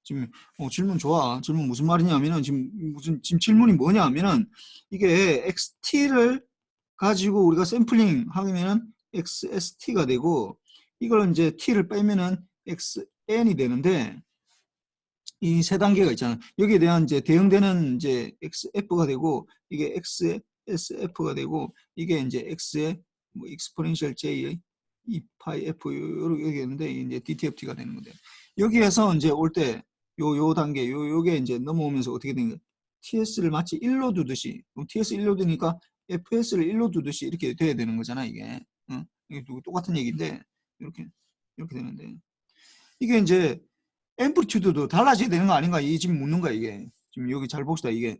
지금 질문 좋아. 질문 무슨 말이냐면은 지금 질문이 뭐냐면은 이게 XT를 가지고 우리가 샘플링 하면은 XST가 되고 이걸 이제 T를 빼면은 XN이 되는데 이 세 단계가 있잖아. 여기에 대한 이제 대응되는 이제 XF가 되고 이게 XSF가 되고 이게 이제 X의 뭐 exponential J의 2파이 F 이렇게 있는데 이제 DTFT가 되는 건데 여기에서 이제 올 때 요 단계 요게 이제 넘어오면서 어떻게 되는 거야? TS를 마치 1로 두듯이 그럼 TS 1로 두니까 FS를 1로 두듯이 이렇게 돼야 되는 거잖아 이게. 응? 이게 똑같은 얘기인데 이렇게 되는데 이게 이제 앰플리튜드도 달라져야 되는 거 아닌가? 이 지금 묻는 거야 이게. 지금 여기 잘 봅시다 이게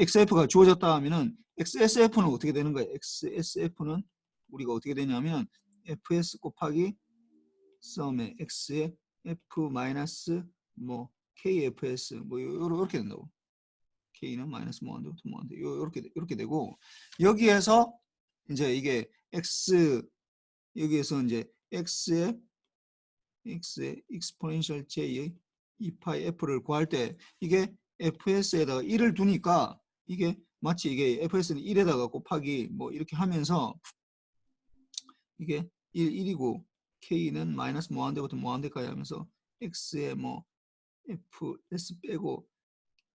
XF가 주어졌다 하면은 XSF는 어떻게 되는 거야? XSF는 우리가 어떻게 되냐면 FS 곱하기 썸의 X의 F 마이너스 뭐 KFS 뭐 이렇게 된다고. K는 마이너스 뭐한데 뭐한데 이렇게 되고 여기에서 이제 이게 X 여기에서 이제 X의 exponential J의 2파이 F를 구할 때 이게 FS에다가 1을 두니까 이게 마치 이게 FS는 1에다가 곱하기 뭐 이렇게 하면서 이게 1이고 K는 마이너스 뭐한대부터 뭐한대까지 하면서 X에 뭐 FS 빼고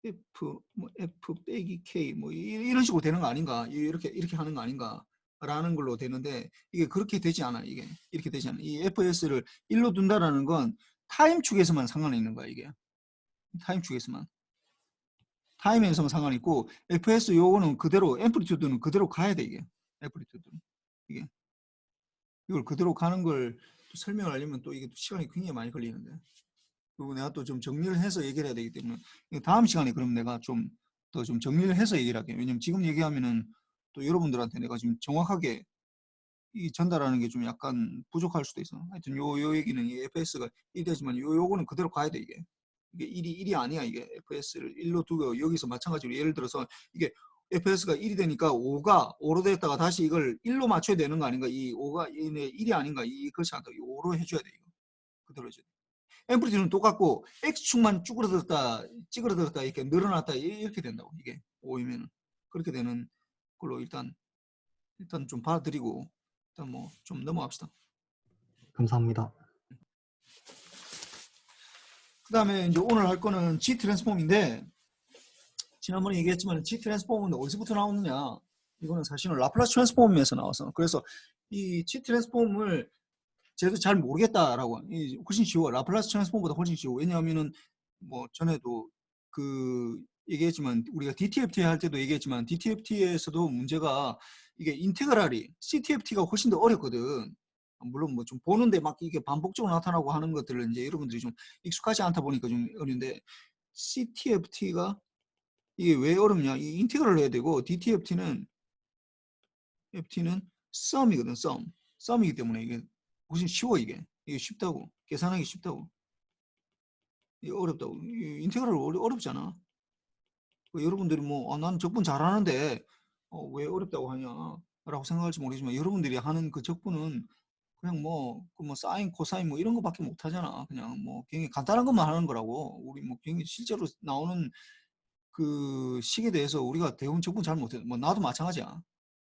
F 빼기 K 뭐 이런 식으로 되는 거 아닌가? 이렇게 하는 거 아닌가? 라는 걸로 되는데 이게 그렇게 되지 않아. 이게 이렇게 되지 않아. 이 FS를 1로 둔다라는 건 타임 축에서만 상관이 있는 거야. 이게 타임 축에서만 타임에서만 상관이 있고 FS 요거는 그대로 앰플리튜드는 그대로 가야 돼. 이게 앰플리튜드는 이게 이걸 그대로 가는 걸 설명을 하려면 또 이게 시간이 굉장히 많이 걸리는데 그리고 내가 또 좀 정리를 해서 얘기를 해야 되기 때문에 다음 시간에 그럼 내가 좀 더 좀 정리를 해서 얘기를 할게요. 왜냐면 지금 얘기하면은 또 여러분들한테 내가 지금 정확하게 이 전달하는 게 좀 약간 부족할 수도 있어. 하여튼 요 얘기는 이 FS가 1이지만 요거는 그대로 가야 돼 이게. 이게 1이 아니야 이게 FS를 1로 두고 여기서 마찬가지로 예를 들어서 이게 FS가 1이 되니까 5가 5로 됐다가 다시 이걸 1로 맞춰야 되는 거 아닌가? 이 5가 1이 아닌가? 그렇지 않다. 이 5로 해줘야 돼 이거. 그대로 해줘야 돼. 앰플리튜드는 똑같고 X축만 찌그러들었다 이렇게 늘어났다 이렇게 된다고 이게 5이면 그렇게 되는 걸로 일단 좀 받아들이고 일단 뭐 좀 넘어갑시다. 감사합니다. 그 다음에 이제 오늘 할 거는 G 트랜스폼인데 지난번에 얘기했지만 G 트랜스폼은 어디서부터 나오느냐 이거는 사실은 라플라스 트랜스폼에서 나와서 그래서 이 G 트랜스폼을 쟤도 잘 모르겠다라고 훨씬 쉬워 라플라스 트랜스폼보다 훨씬 쉬워 왜냐하면은 뭐 전에도 그 얘기했지만 우리가 DTFT 할 때도 얘기했지만 DTFT에서도 문제가 이게 인테그랄이 CTFT가 훨씬 더 어렵거든. 물론 뭐 좀 보는데 막 이게 반복적으로 나타나고 하는 것들을 이제 여러분들이 좀 익숙하지 않다 보니까 좀 어려운데 CTFT가 이게 왜 어렵냐? 이 인테그랄을 해야 되고 DTFT는 썸이거든. 썸이기 때문에 이게 훨씬 쉬워 이게 쉽다고 계산하기 쉽다고 이게 어렵다고 인테그랄 어렵잖아. 여러분들이 뭐 난 적분 잘하는데 왜 어렵다고 하냐라고 생각할지 모르지만 여러분들이 하는 그 적분은 그냥 뭐 사인 코사인 뭐 이런 거밖에 못 하잖아. 그냥 뭐 굉장히 간단한 것만 하는 거라고. 우리 뭐 굉장히 실제로 나오는 그 식에 대해서 우리가 대부분 적분 잘 못해. 뭐 나도 마찬가지야.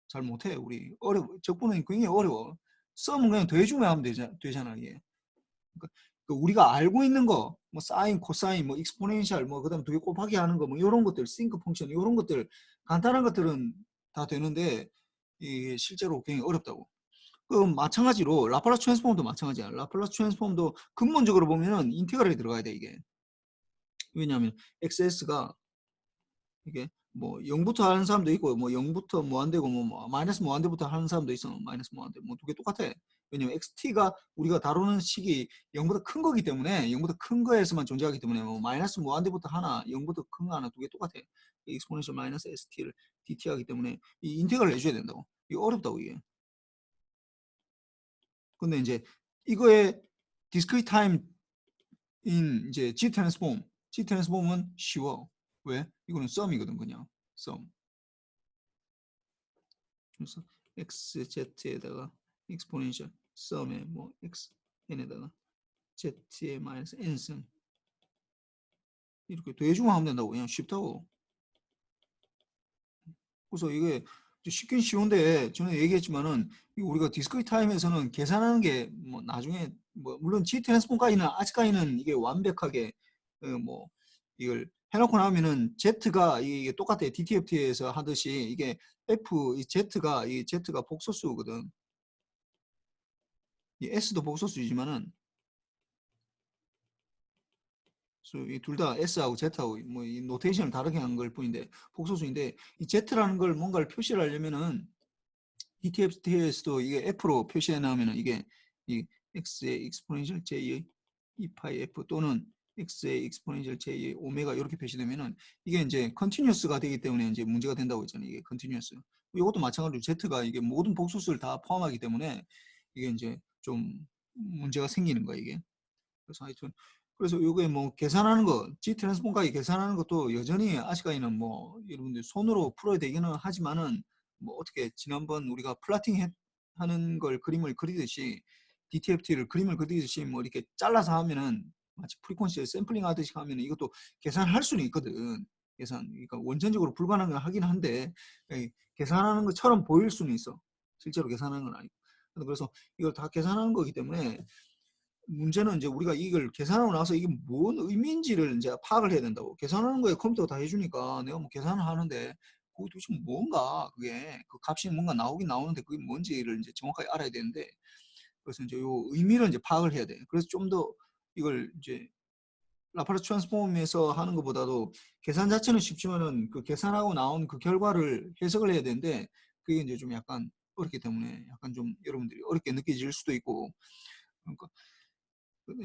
잘 못해. 우리 적분은 굉장히 어려워. 썸은 그냥 더해주면 하면 되잖아 이게. 그러니까 우리가 알고 있는 거, 뭐 사인, 코사인, 뭐 익스포넨셜, 뭐 그다음 두 개 곱하기 하는 거, 뭐 이런 것들, 싱크 펑션 이런 것들 간단한 것들은 다 되는데 이게 실제로 굉장히 어렵다고. 그 마찬가지로 라플라스 트랜스폼도 마찬가지야. 라플라스 트랜스폼도 근본적으로 보면은 인테그랄이 들어가야 돼 이게. 왜냐하면 XS가 이게 뭐 0부터 하는 사람도 있고 뭐 0부터 무한대고 뭐 마이너스 무한대부터 하는 사람도 있어. 마이너스 무한대 뭐 두 개 똑같아. 왜냐면 XT가 우리가 다루는 식이 0보다 큰 거기 때문에 0보다 큰 거에서만 존재하기 때문에 뭐 마이너스 무한대부터 하나 0보다 큰 거 하나 두 개 똑같아. 익스포넨셜 마이너스 ST를 DT 하기 때문에 이 인테그랄 해줘야 된다고. 이거 어렵다고 이게. 근데 이제 이거의 discrete time in 이제 G 트랜스폼은 쉬워. 왜? 이거는 썸이거든 그냥 썸. 그래서 xz에다가 exponential 썸에 뭐 xn에다가 z의 마이너스 n승 이렇게 더해주면 하면 된다고. 그냥 쉽다고. 그래서 이게 쉽긴 쉬운데 저는 얘기했지만은 우리가 디스크리트 타임에서는 계산하는 게 뭐 나중에 뭐 물론 G 트랜스폼까지는 아직까지는 이게 완벽하게 뭐 이걸 해놓고 나면은 Z가 이게 똑같아. DTFT에서 하듯이 이게 F 이 Z가 복소수거든. 이 S도 복소수이지만은 둘 다 S하고 Z하고 뭐 이 노테이션을 다르게 한 걸 뿐인데 복소수인데 이 Z라는 걸 뭔가를 표시를 하려면은 DTFT에서도 이게 F로 표시해 놓으면 이게 이 X의 exponential J의 2파이 F 또는 X의 exponential J의 오메가 이렇게 표시되면은 이게 이제 continuous가 되기 때문에 이제 문제가 된다고 했잖아요. 이게 continuous. 이것도 마찬가지로 Z가 이게 모든 복수수를 다 포함하기 때문에 이게 이제 좀 문제가 생기는 거야 이게. 그래서 하여튼 그래서 이게 뭐 계산하는 거 G 트랜스폼까지 계산하는 것도 여전히 아직까지는 뭐 여러분들 손으로 풀어야 되기는 하지만은 뭐 어떻게 지난번 우리가 플라팅 하는 걸 그림을 그리듯이 DTFT를 그림을 그리듯이 뭐 이렇게 잘라서 하면은 마치 프리퀀시에 샘플링 하듯이 하면 이것도 계산할 수는 있거든. 계산 그러니까 원천적으로 불가능을 하긴 한데 계산하는 것처럼 보일 수는 있어. 실제로 계산하는 건 아니고. 그래서 이걸 다 계산하는 거기 때문에 문제는 이제 우리가 이걸 계산하고 나서 이게 뭔 의미인지를 이제 파악을 해야 된다고. 계산하는 거에 컴퓨터가 다 해주니까 내가 뭐 계산을 하는데 그게 도대체 뭔가 그게 그 값이 뭔가 나오긴 나오는데 그게 뭔지를 이제 정확하게 알아야 되는데 그래서 이제 요 의미를 이제 파악을 해야 돼. 그래서 좀 더 이걸 이제 라플라스 트랜스폼에서 하는 것보다도 계산 자체는 쉽지만은 그 계산하고 나온 그 결과를 해석을 해야 되는데 그게 이제 좀 약간 어렵기 때문에 약간 좀 여러분들이 어렵게 느껴질 수도 있고 그러니까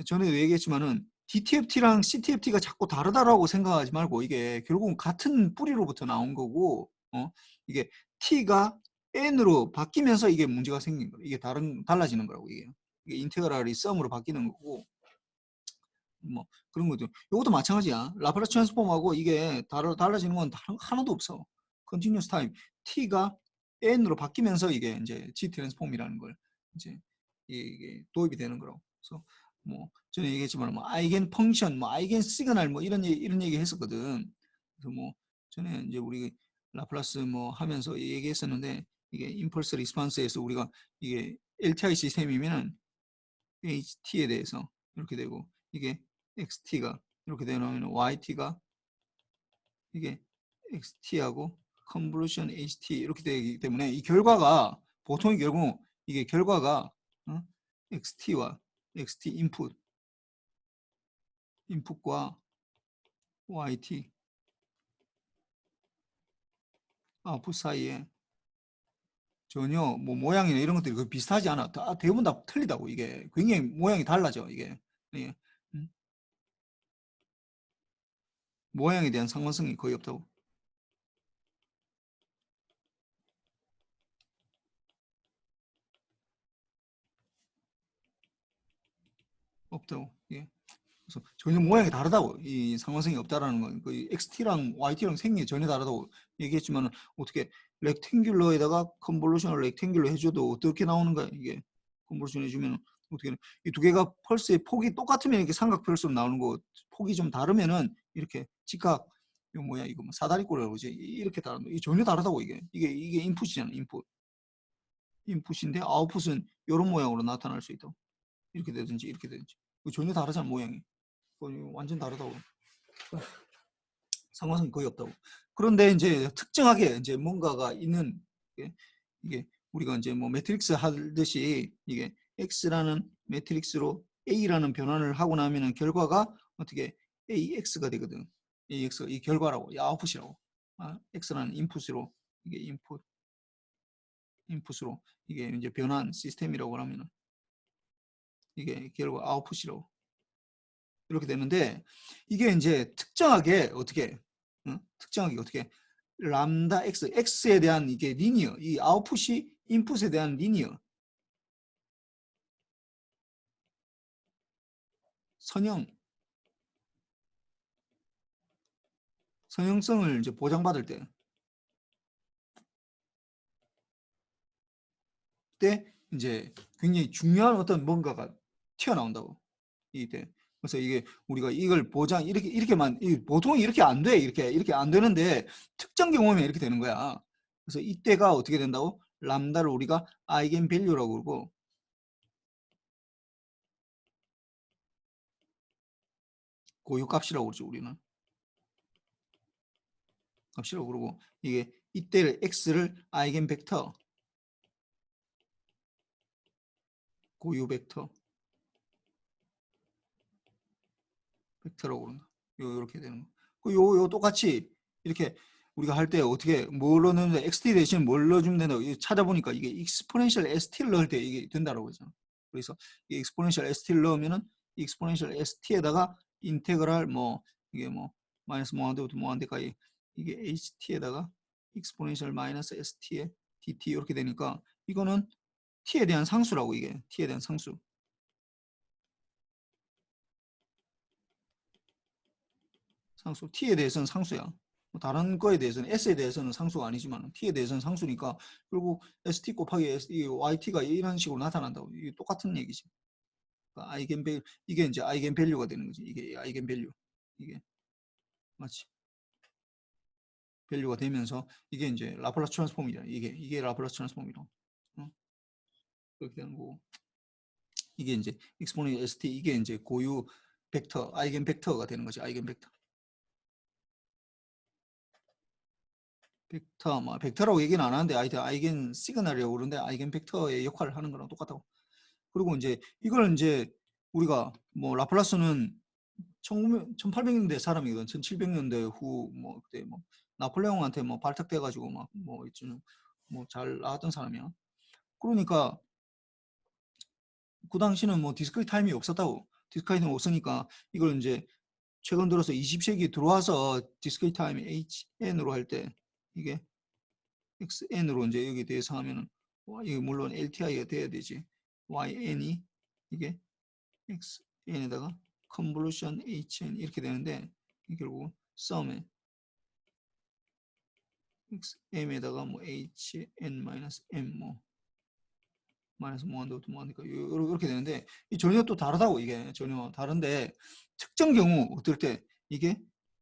전에도 얘기했지만은 DTFT랑 CTFT가 자꾸 다르다라고 생각하지 말고 이게 결국은 같은 뿌리로부터 나온 거고 이게 T가 N으로 바뀌면서 이게 문제가 생긴 거예요. 이게 달라지는 거라고 이게 인테그랄이 썸으로 바뀌는 거고 뭐 그런 거죠. 이것도 마찬가지야. 라플라스 트랜스폼하고 이게 달라지는 건 하나도 없어. 컨티뉴어스 타임 T가 N으로 바뀌면서 이게 이제 G 트랜스폼이라는 걸 이제 이게 도입이 되는 거라고. 그래서 뭐 전에 얘기했지만 뭐 아이겐 펑션, 뭐 아이겐 시그널 뭐 이런 얘기 했었거든. 그래서 뭐 전에 이제 우리 라플라스 뭐 하면서 얘기했었는데 이게 임펄스 리스폰스에서 우리가 이게 LTI 시스템이면은 HT에 대해서 이렇게 되고 이게 XT가 이렇게 되면 YT가 이게 XT하고 컨볼루션 HT 이렇게 되기 때문에 이 결과가 보통의 결국 이게 결과가 XT와 XT 인풋과 YT 아웃풋 사이에 전혀 뭐 모양이나 이런 것들이 거의 비슷하지 않아. 대부분 다 틀리다고 이게 굉장히 모양이 달라져 이게. 예. 모양에 대한 상관성이 거의 없다고. 없다고. 예. 그래서 전혀 모양이 다르다고. 이 상관성이 없다라는 건 그 XT랑 YT랑 생긴 게 전혀 다르다고 얘기했지만 어떻게 렉탱귤러에다가 컨볼루션을 렉탱귤러 해줘도 어떻게 나오는 거야 이게. 컨볼루션 해주면 어떻게 이 두 개가 펄스의 폭이 똑같으면 이렇게 삼각펄스로 나오는 거 폭이 좀 다르면은 이렇게 직각 이거 뭐야 이거 뭐 사다리꼴이라고 그러지 이렇게 다른 거. 이 전혀 다르다고 이게 인풋이잖아 인풋인데 아웃풋은 이런 모양으로 나타날 수 있다고. 이렇게 되든지 이렇게 되든지 전혀 다르잖아 모양이. 완전 다르다고. 상관성이 거의 없다고. 그런데 이제 특정하게 이제 뭔가가 있는 이게 우리가 이제 뭐 매트릭스 하듯이 이게 X라는 매트릭스로 A라는 변환을 하고 나면은 결과가 어떻게 AX가 되거든. AX가 이 결과라고, 이 아웃풋이라고. X라는 인풋으로 이게 인풋으로 이게 이제 변환 시스템이라고 하면은 이게 결과 아웃풋이라고. 이렇게 되는데 이게 이제 특정하게 어떻게 특정하게 어떻게 람다 x에 대한 이게 리니어 이 아웃풋이 인풋에 대한 리니어 선형 선형성을 이제 보장받을 때 이제 굉장히 중요한 어떤 뭔가가 튀어나온다고 이때 그래서 이게 우리가 이걸 보장 이렇게만 보통 이렇게 안 돼. 이렇게 안 되는데 특정 경우면 이렇게 되는 거야. 그래서 이때가 어떻게 된다고? 람다를 우리가 아이겐 밸류라고 그러고 고유 값이라고 그러죠, 우리는. 값이라고 그러고 이게 이때를 x를 아이겐 벡터 고유 벡터라고 그런다. 요렇게 되는 거. 요 똑같이 이렇게 우리가 할 때 어떻게 뭘로 넣는데 xt 대신 뭘 넣어주면 된다. 찾아보니까 이게 익스포넨셜 st를 넣을 때 이게 된다라고 그러잖아. 그래서 이 익스포넨셜 st를 넣으면은 익스포넨셜 st에다가 인테그랄 뭐 이게 뭐 마이너스 뭐한대부터 뭐한대까지 이게 ht에다가 익스포넨셜 마이너스 st에 dt 이렇게 되니까 이거는 t에 대한 상수라고 이게 t에 대한 상수. 상수 t에 대해서는 상수야. 뭐 다른 거에 대해서는 s에 대해서는 상수가 아니지만 t에 대해서는 상수니까 결국 st 곱하기 yt가 이런 식으로 나타난다고. 이게 똑같은 얘기지. 그러니까 아이겐밸 이게 이제 아이겐밸류가 되는 거지. 이게 아이겐밸류 이게 맞지? 밸류가 되면서 이게 이제 라플라스 트랜스폼이야. 이게 라플라스 트랜스폼이라고. 어? 그렇게 되는 거고. 이게 이제 익스포넨셜 st 이게 이제 고유 벡터 아이겐 벡터가 되는 거지. 아이겐 벡터. 벡터, 뭐 벡터라고 얘기는 안 하는데 아이겐 시그널이라고 그러는데 아이겐 벡터의 역할을 하는 거랑 똑같다고. 그리고 이제 이걸 이제 우리가 뭐 라플라스는 1800년대 사람이거든. 1700년대 후 뭐 그때 뭐 나폴레옹한테 뭐 발탁돼 가지고 막 뭐 있잖아. 뭐잘 나왔던 사람이야. 그러니까 그 당시는 뭐 디스크리트 타임이 없었다고. 디스크리트 타임이 없으니까 이걸 이제 최근 들어서 20세기 들어와서 디스크리트 타임이 HN으로 할 때 이게 XN으로 이제 여기 대해서 하면은 이게 물론 LTI가 돼야 되지. YN이 이게 XN에다가 컨볼루션 HN 이렇게 되는데 결국 sum에 XM에다가 뭐 HN-M 뭐 마이너스 뭐한다부터 뭐하니까 이렇게 되는데 이 전혀 또 다르다고. 이게 전혀 다른데 특정 경우 어떨 때 이게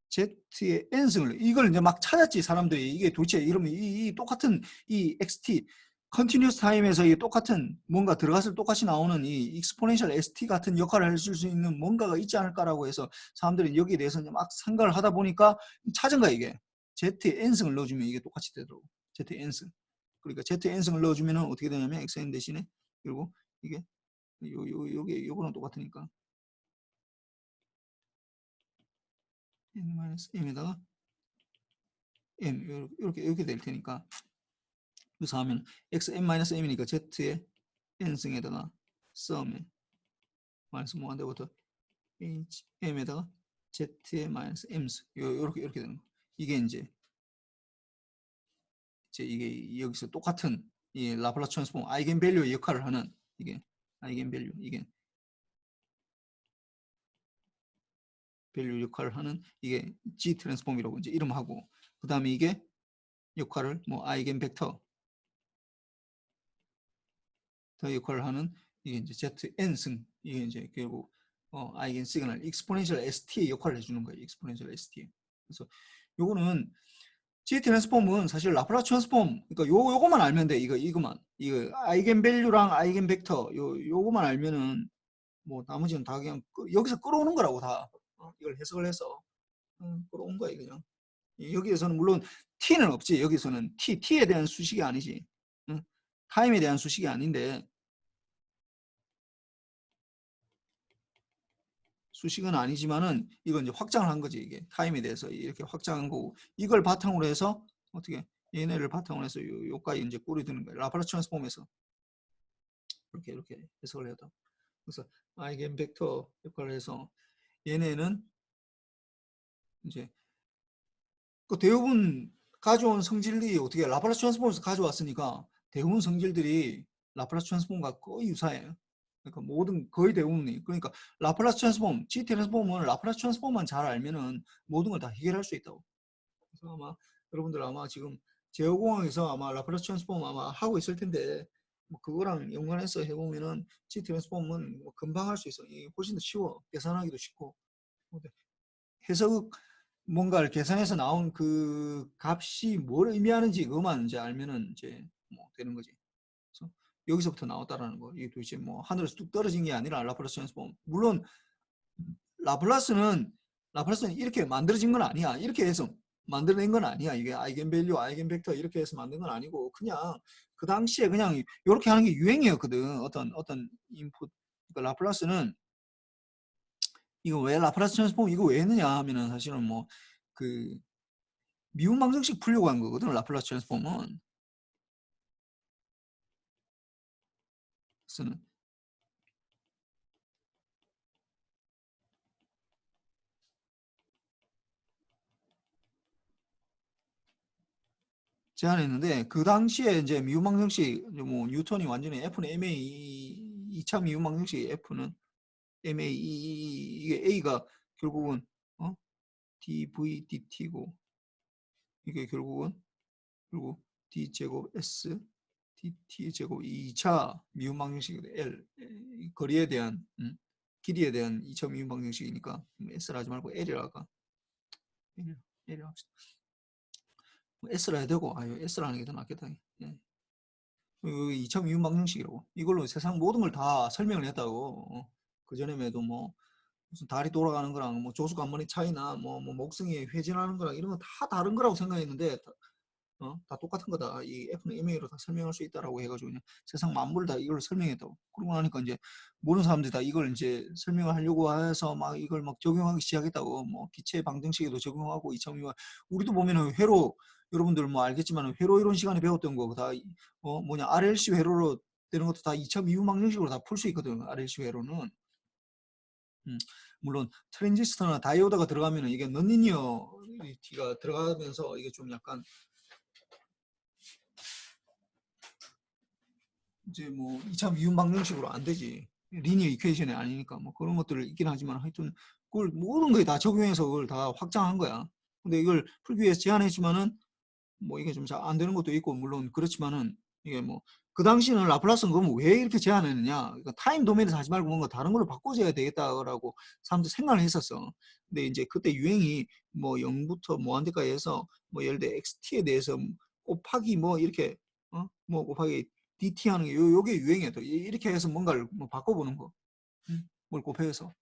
Z의 n승을 이걸 이제 막 찾았지 사람들이. 이게 도대체 이러면 이 똑같은 이 xt 컨티뉴스 타임에서 이 똑같은 뭔가 들어갔을 똑같이 나오는 이 익스포넨셜 st 같은 역할을 해줄 수 있는 뭔가가 있지 않을까라고 해서 사람들이 여기에 대해서 막 생각을 하다 보니까 찾은 거야. 이게 Z의 n승을 넣어주면 이게 똑같이 되더라고. Z의 n승. 그러니까 Zn승을 넣어주면 어떻게 되냐면 xn 대신에 그리고 이게 요거랑 똑같으니까 n-m에다가 m 이렇게 될 테니까 그래서 하면 xn-m이니까 z의 n승에다가 sum에 마이너스 뭐한대부터 hm에다가 z의 마이너스 m승 이렇게 되는 거. 이게 이제 이게 여기서 똑같은 이 라플라스 트랜스폼 아이겐 밸류의 역할을 하는 이게 아이겐 밸류 이게 밸류 역할을 하는 이게 G 트랜스폼이라고 이제 이름하고 그 다음에 이게 역할을 뭐 아이겐 벡터 더 역할을 하는 이게 이제 ZN승 이게 이제 결국 아이겐 시그널 익스포넨셜 ST의 역할을 해주는 거예요. 익스포넨셜 ST. 그래서 요거는 G 트랜스폼은 사실 라플라스 트랜스폼 그러니까 요거만 알면 돼. 이거만 이거 아이겐 밸류랑 아이겐 벡터 요거만 알면은 뭐 나머지는 다 그냥 여기서 끌어오는 거라고 다 이걸 해석을 해서 끌어온 거예요 그냥. 여기에서는 물론 t는 없지. 여기서는 t에 대한 수식이 아니지. 응? 타임에 대한 수식이 아닌데 수식은 아니지만은 이건 이제 확장을 한 거지. 이게 타임에 대해서 이렇게 확장한 거고 이걸 바탕으로 해서 어떻게 얘네를 바탕으로 해서 요까지 이제 꼴이 드는 거예요. 라플라스 트랜스폼에서 이렇게 해석을 해도 그래서 아이겐 벡터 역할을 해서 얘네는 이제 그 대부분 가져온 성질들이 어떻게 라플라스 트랜스폼에서 가져왔으니까 대부분 성질들이 라플라스 트랜스폼과 거의 유사해요. 그러니까 모든 거의 대부분이 그러니까 라플라스 트랜스폼, G 트랜스폼은 라플라스 트랜스폼만 잘 알면은 모든 걸 다 해결할 수 있다고. 그래서 아마 여러분들 아마 지금 제어공학에서 아마 라플라스 트랜스폼 아마 하고 있을 텐데 뭐 그거랑 연관해서 해보면은 G 트랜스폼은 뭐 금방 할 수 있어. 이게 훨씬 더 쉬워. 계산하기도 쉽고. 해석 뭔가를 계산해서 나온 그 값이 뭘 의미하는지 그것만 이제 알면은 이제 뭐 되는 거지. 그래서 여기서부터 나왔다라는 거. 이게 도대체 뭐 하늘에서 뚝 떨어진 게 아니라 라플라스 트랜스폼. 물론 라플라스는 이렇게 만들어진 건 아니야. 이렇게 해서 만들어낸 건 아니야. 이게 아이겐밸류, 아이겐벡터 이렇게 해서 만든 건 아니고 그냥 그 당시에 그냥 이렇게 하는 게 유행이었거든. 어떤 인풋. 그러니까 라플라스는 이거 왜 라플라스 트랜스폼 이거 왜 했느냐 하면은 사실은 뭐 그 미분 방정식 풀려고 한 거거든. 라플라스 트랜스폼은. 그래서는 제안했는데 그 당시에 이제 미분 방정식 뭐 뉴턴이 완전히 F는 MA 2차 미분 방정식 F는 MA 이게 A가 결국은 dv dt고 이게 결국은 그리고 d 제곱 s dt 제곱 2차 미분 방정식이 L 거리에 대한 길이에 대한 2차 미분 방정식이니까 S라 하지 말고 L이라 할까? L이라 합시다. S라 해야 되고 S라는 게 더 낫겠다. 예. 2차 미분 방정식이라고. 이걸로 세상 모든 걸 다 설명을 했다고. 그전에도 뭐 무슨 달이 돌아가는 거랑 뭐 조수 간만의 차이나 뭐 목성이 회전하는 거랑 이런 거 다 다른 거라고 생각했는데 다 똑같은 거다. 이 F는 MA로 다 설명할 수 있다라고 해가지고 그냥 세상 만물을 다 이걸 설명했다고. 그러고 나니까 이제 모르는 사람들이 다 이걸 이제 설명을 하려고 해서 막 이걸 막 적용하기 시작했다고. 뭐 기체 방정식에도 적용하고 2차미분 우리도 보면은 회로 여러분들 뭐 알겠지만 회로 이론 시간에 배웠던 거 다 RLC 회로로 되는 것도 다 2차 미분 방정식으로 다 풀 수 있거든. RLC 회로는. 물론 트랜지스터나 다이오드가 들어가면은 이게 넌리니어리티가 들어가면서 이게 좀 약간 이제 뭐 2차 미분 방정식으로 안 되지. 리니어 이퀘이션이 아니니까 뭐 그런 것들을 있긴 하지만 하여튼 그걸 모든 거에 다 적용해서 그걸 다 확장한 거야. 근데 이걸 풀기 위해서 제안했지만은 뭐 이게 좀 잘 안 되는 것도 있고 물론 그렇지만은 이게 뭐 그 당시는 라플라스는 그럼 왜 이렇게 제안했느냐? 그러니까 타임 도메인에서 하지 말고 뭔가 다른 걸로 바꿔줘야 되겠다라고 사람들 생각을 했었어. 근데 이제 그때 유행이 뭐 0부터 무한대까지 해서 뭐 예를 들어 XT에 대해서 곱하기 뭐 이렇게 뭐 곱하기 DT 하는 게 요게 유행이었다. 이렇게 해서 뭔가를 뭐 바꿔보는 거. 뭘 곱해서.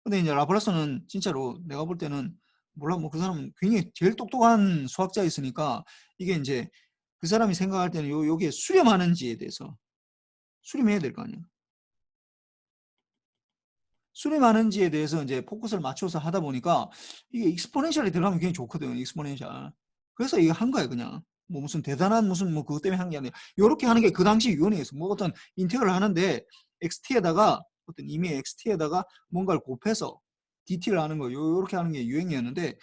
근데 이제 라플라스는 진짜로 내가 볼 때는 몰라 뭐 그 사람은 굉장히 제일 똑똑한 수학자였으니까 이게 이제 그 사람이 생각할 때는 요게 수렴하는지에 대해서 수렴해야 될 거 아니야. 수렴하는지에 대해서 이제 포커스를 맞춰서 하다 보니까 이게 익스포넨셜이 들어가면 굉장히 좋거든. 익스포넨셜. 그래서 이거 한 거야 그냥. 뭐 무슨 대단한 무슨 뭐 그것 때문에 한 게 아니라 이렇게 하는 게 그 당시 유행이었어. 뭐 어떤 인테그럴 하는데 XT에다가 어떤 이미 XT에다가 뭔가를 곱해서 DT를 하는 거 요렇게 하는 게 유행이었는데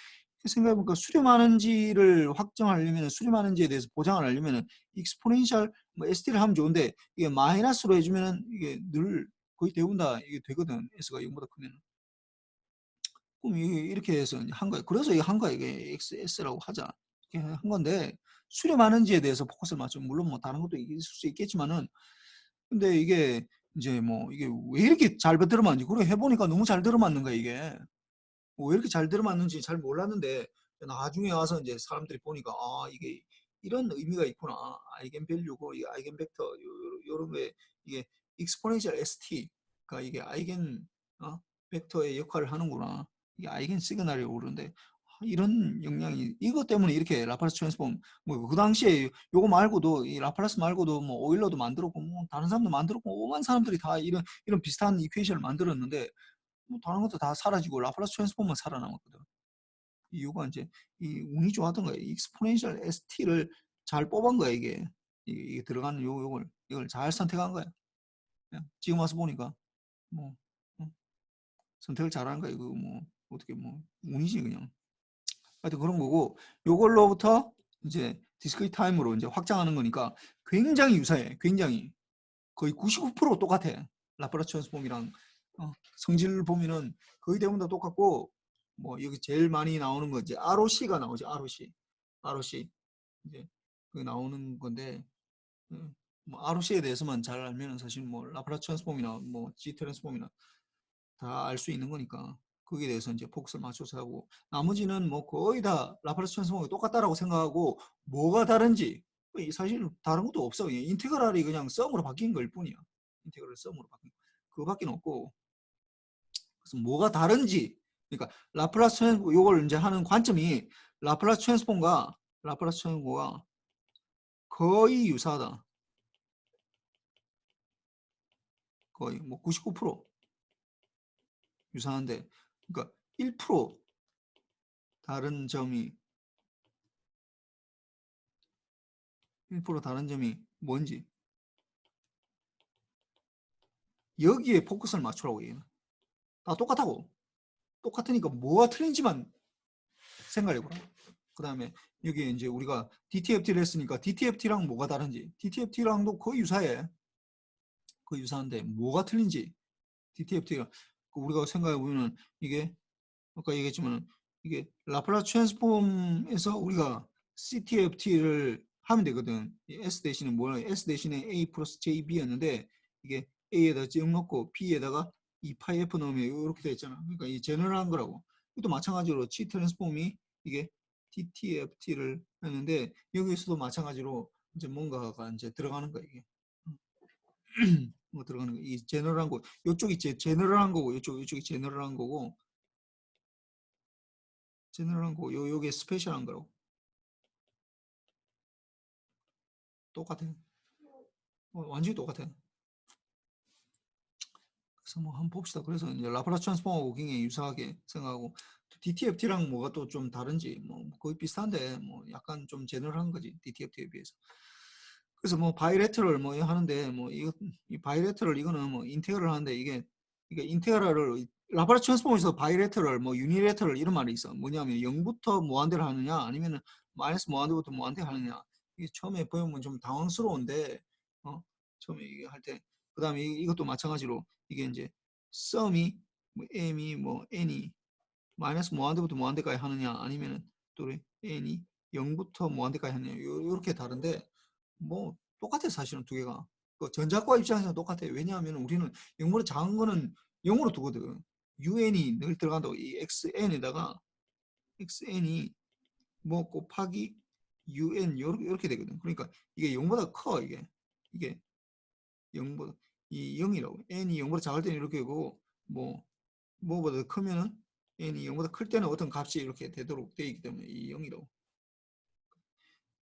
생각해보니까 수렴하는지를 확정하려면 수렴하는지에 대해서 보장을 하려면 익스포넨셜 뭐 ST를 하면 좋은데 이게 마이너스로 해주면 이게 늘 거의 대부분 다 이게 되거든. S가 0보다 크면. 그럼 이렇게 해서 한 거예요. 그래서 이게 한 거야. 이게 XS라고 하자. 이렇게 한 건데 수렴하는지에 대해서 포커스를 맞추면 물론 뭐 다른 것도 있을 수 있겠지만은 근데 이게 이제 뭐 이게 왜 이렇게 잘 들어맞는지 그래 해보니까 너무 잘 들어맞는 거야 이게. 왜 이렇게 잘 들어맞는지 잘 몰랐는데 나중에 와서 이제 사람들이 보니까 이게 이런 의미가 있구나. 아이겐 밸류고 이 아이겐 벡터 요런 게 이게 익스포넨셜 ST가 이게 아이겐 벡터의 역할을 하는구나. 이게 아이겐 시그널이 오르는데 이런 영향이 이것 때문에 이렇게 라플라스 트랜스폼 뭐 그 당시에 요거 말고도 이 라플라스 말고도 뭐 오일러도 만들었고 뭐 다른 사람도 만들었고 오만 사람들이 다 이런 비슷한 이퀘이션을 만들었는데 뭐 다른 것도 다 사라지고 라플라스 트랜스폼만 살아남았거든. 이유가 이제 이 운이 좋았던 거예요. 익스포넨셜 ST를 잘 뽑은 거야 이게. 이게 들어가는 이걸 잘 선택한 거야. 지금 와서 보니까 뭐 선택을 잘한 거야. 이거 뭐 어떻게 뭐 운이지 그냥. 하여튼 그런 거고 요걸로부터 이제 디스크리트 타임으로 이제 확장하는 거니까 굉장히 유사해. 굉장히 거의 99% 똑같아. 라플라스 트랜스폼이랑 성질 보면은 거의 대부분 다 똑같고 뭐 여기 제일 많이 나오는 거 이제 ROC가 나오죠. ROC 이제 그 나오는 건데 뭐 ROC에 대해서만 잘 알면은 사실 뭐 라플라스 트랜스폼이나 뭐 G 트랜스폼이나 다 알 수 있는 거니까 거기에 대해서 이제 포커스를 맞춰서 하고 나머지는 뭐 거의 다 라플라스 트랜스폼이 똑같다라고 생각하고 뭐가 다른지 사실 다른 것도 없어. 인테그랄이 그냥 썸으로 바뀐 걸 뿐이야. 인테그랄 썸으로 바뀐 거. 그거밖에 없고 그래서 뭐가 다른지 그러니까 라플라스 트랜스폼 요걸 이제 하는 관점이 라플라스 트랜스폼과 거의 유사하다. 거의 뭐 99% 유사한데 그러니까 1% 다른 점이 1% 다른 점이 뭔지 여기에 포커스를 맞추라고 얘기는. 다 똑같다고. 똑같으니까 뭐가 틀린지만 생각해보라. 그 다음에 여기 이제 우리가 DTFT를 했으니까 DTFT랑 뭐가 다른지 DTFT랑도 거의 유사해. 거의 유사한데 뭐가 틀린지 DTFT가 우리가 생각해보면 이게 아까 얘기했지만 이게 라플라스 트랜스폼에서 우리가 CTFT를 하면 되거든. S 대신에 뭐야? S 대신에 A 플러스 JB였는데 이게 A에다 0 넣고 B에다가 2파이 F 넣으면 이렇게 되어 있잖아. 그러니까 이 제너럴한 거라고. 이것도 마찬가지로 G 트랜스폼이 이게 DTFT를 했는데 여기서도 마찬가지로 이제 뭔가가 이제 들어가는 거야 이게. 뭐 들어가는 거. 이 제너럴한 거. 이쪽이 제너럴한 거고 이쪽이 제너럴한 거고 제너럴한 거 요게 스페셜한 거라고. 똑같아. 완전히 똑같아. 그래서 뭐 한번 봅시다. 그래서 이제 라플라스 트랜스폼하고 굉장히 유사하게 생각하고 DTFT랑 뭐가 또 좀 다른지 뭐 거의 비슷한데 뭐 약간 좀 제너럴한 거지 DTFT에 비해서. 그래서 뭐 바이레터럴 뭐 하는데 뭐 이거 이 바이레터럴 이거는 뭐 인테그럴 하는데 이게 인테그럴을 라플라스 트랜스폼에서 바이레터럴 뭐 유니레터럴 이런 말이 있어. 뭐냐면 0부터 무한대를 하느냐 아니면은 마이너스 무한대부터 무한대 하느냐. 이게 처음에 보면 좀 당황스러운데 처음에 이게 할 때 그다음에 이것도 마찬가지로 이게 이제 썸이 뭐 m이 뭐 n이 마이너스 무한대부터 무한대까지 하느냐 아니면은 또 n이 0부터 무한대까지 하느냐 요렇게 다른데 뭐 똑같아 사실은 두 개가. 그 전자과 입장에서는 똑같아요. 왜냐하면 우리는 0보다 작은 거는 0으로 두거든. un이 늘 들어간다고 이 xn에다가 xn이 뭐 곱하기 un 이렇게 되거든. 그러니까 이게 0보다 커 이게 0보다 이 0이라고. n이 0보다 작을 때는 이렇게 되고 뭐보다 크면은 n이 0보다 클 때는 어떤 값이 이렇게 되도록 되어 있기 때문에 이 0이라고.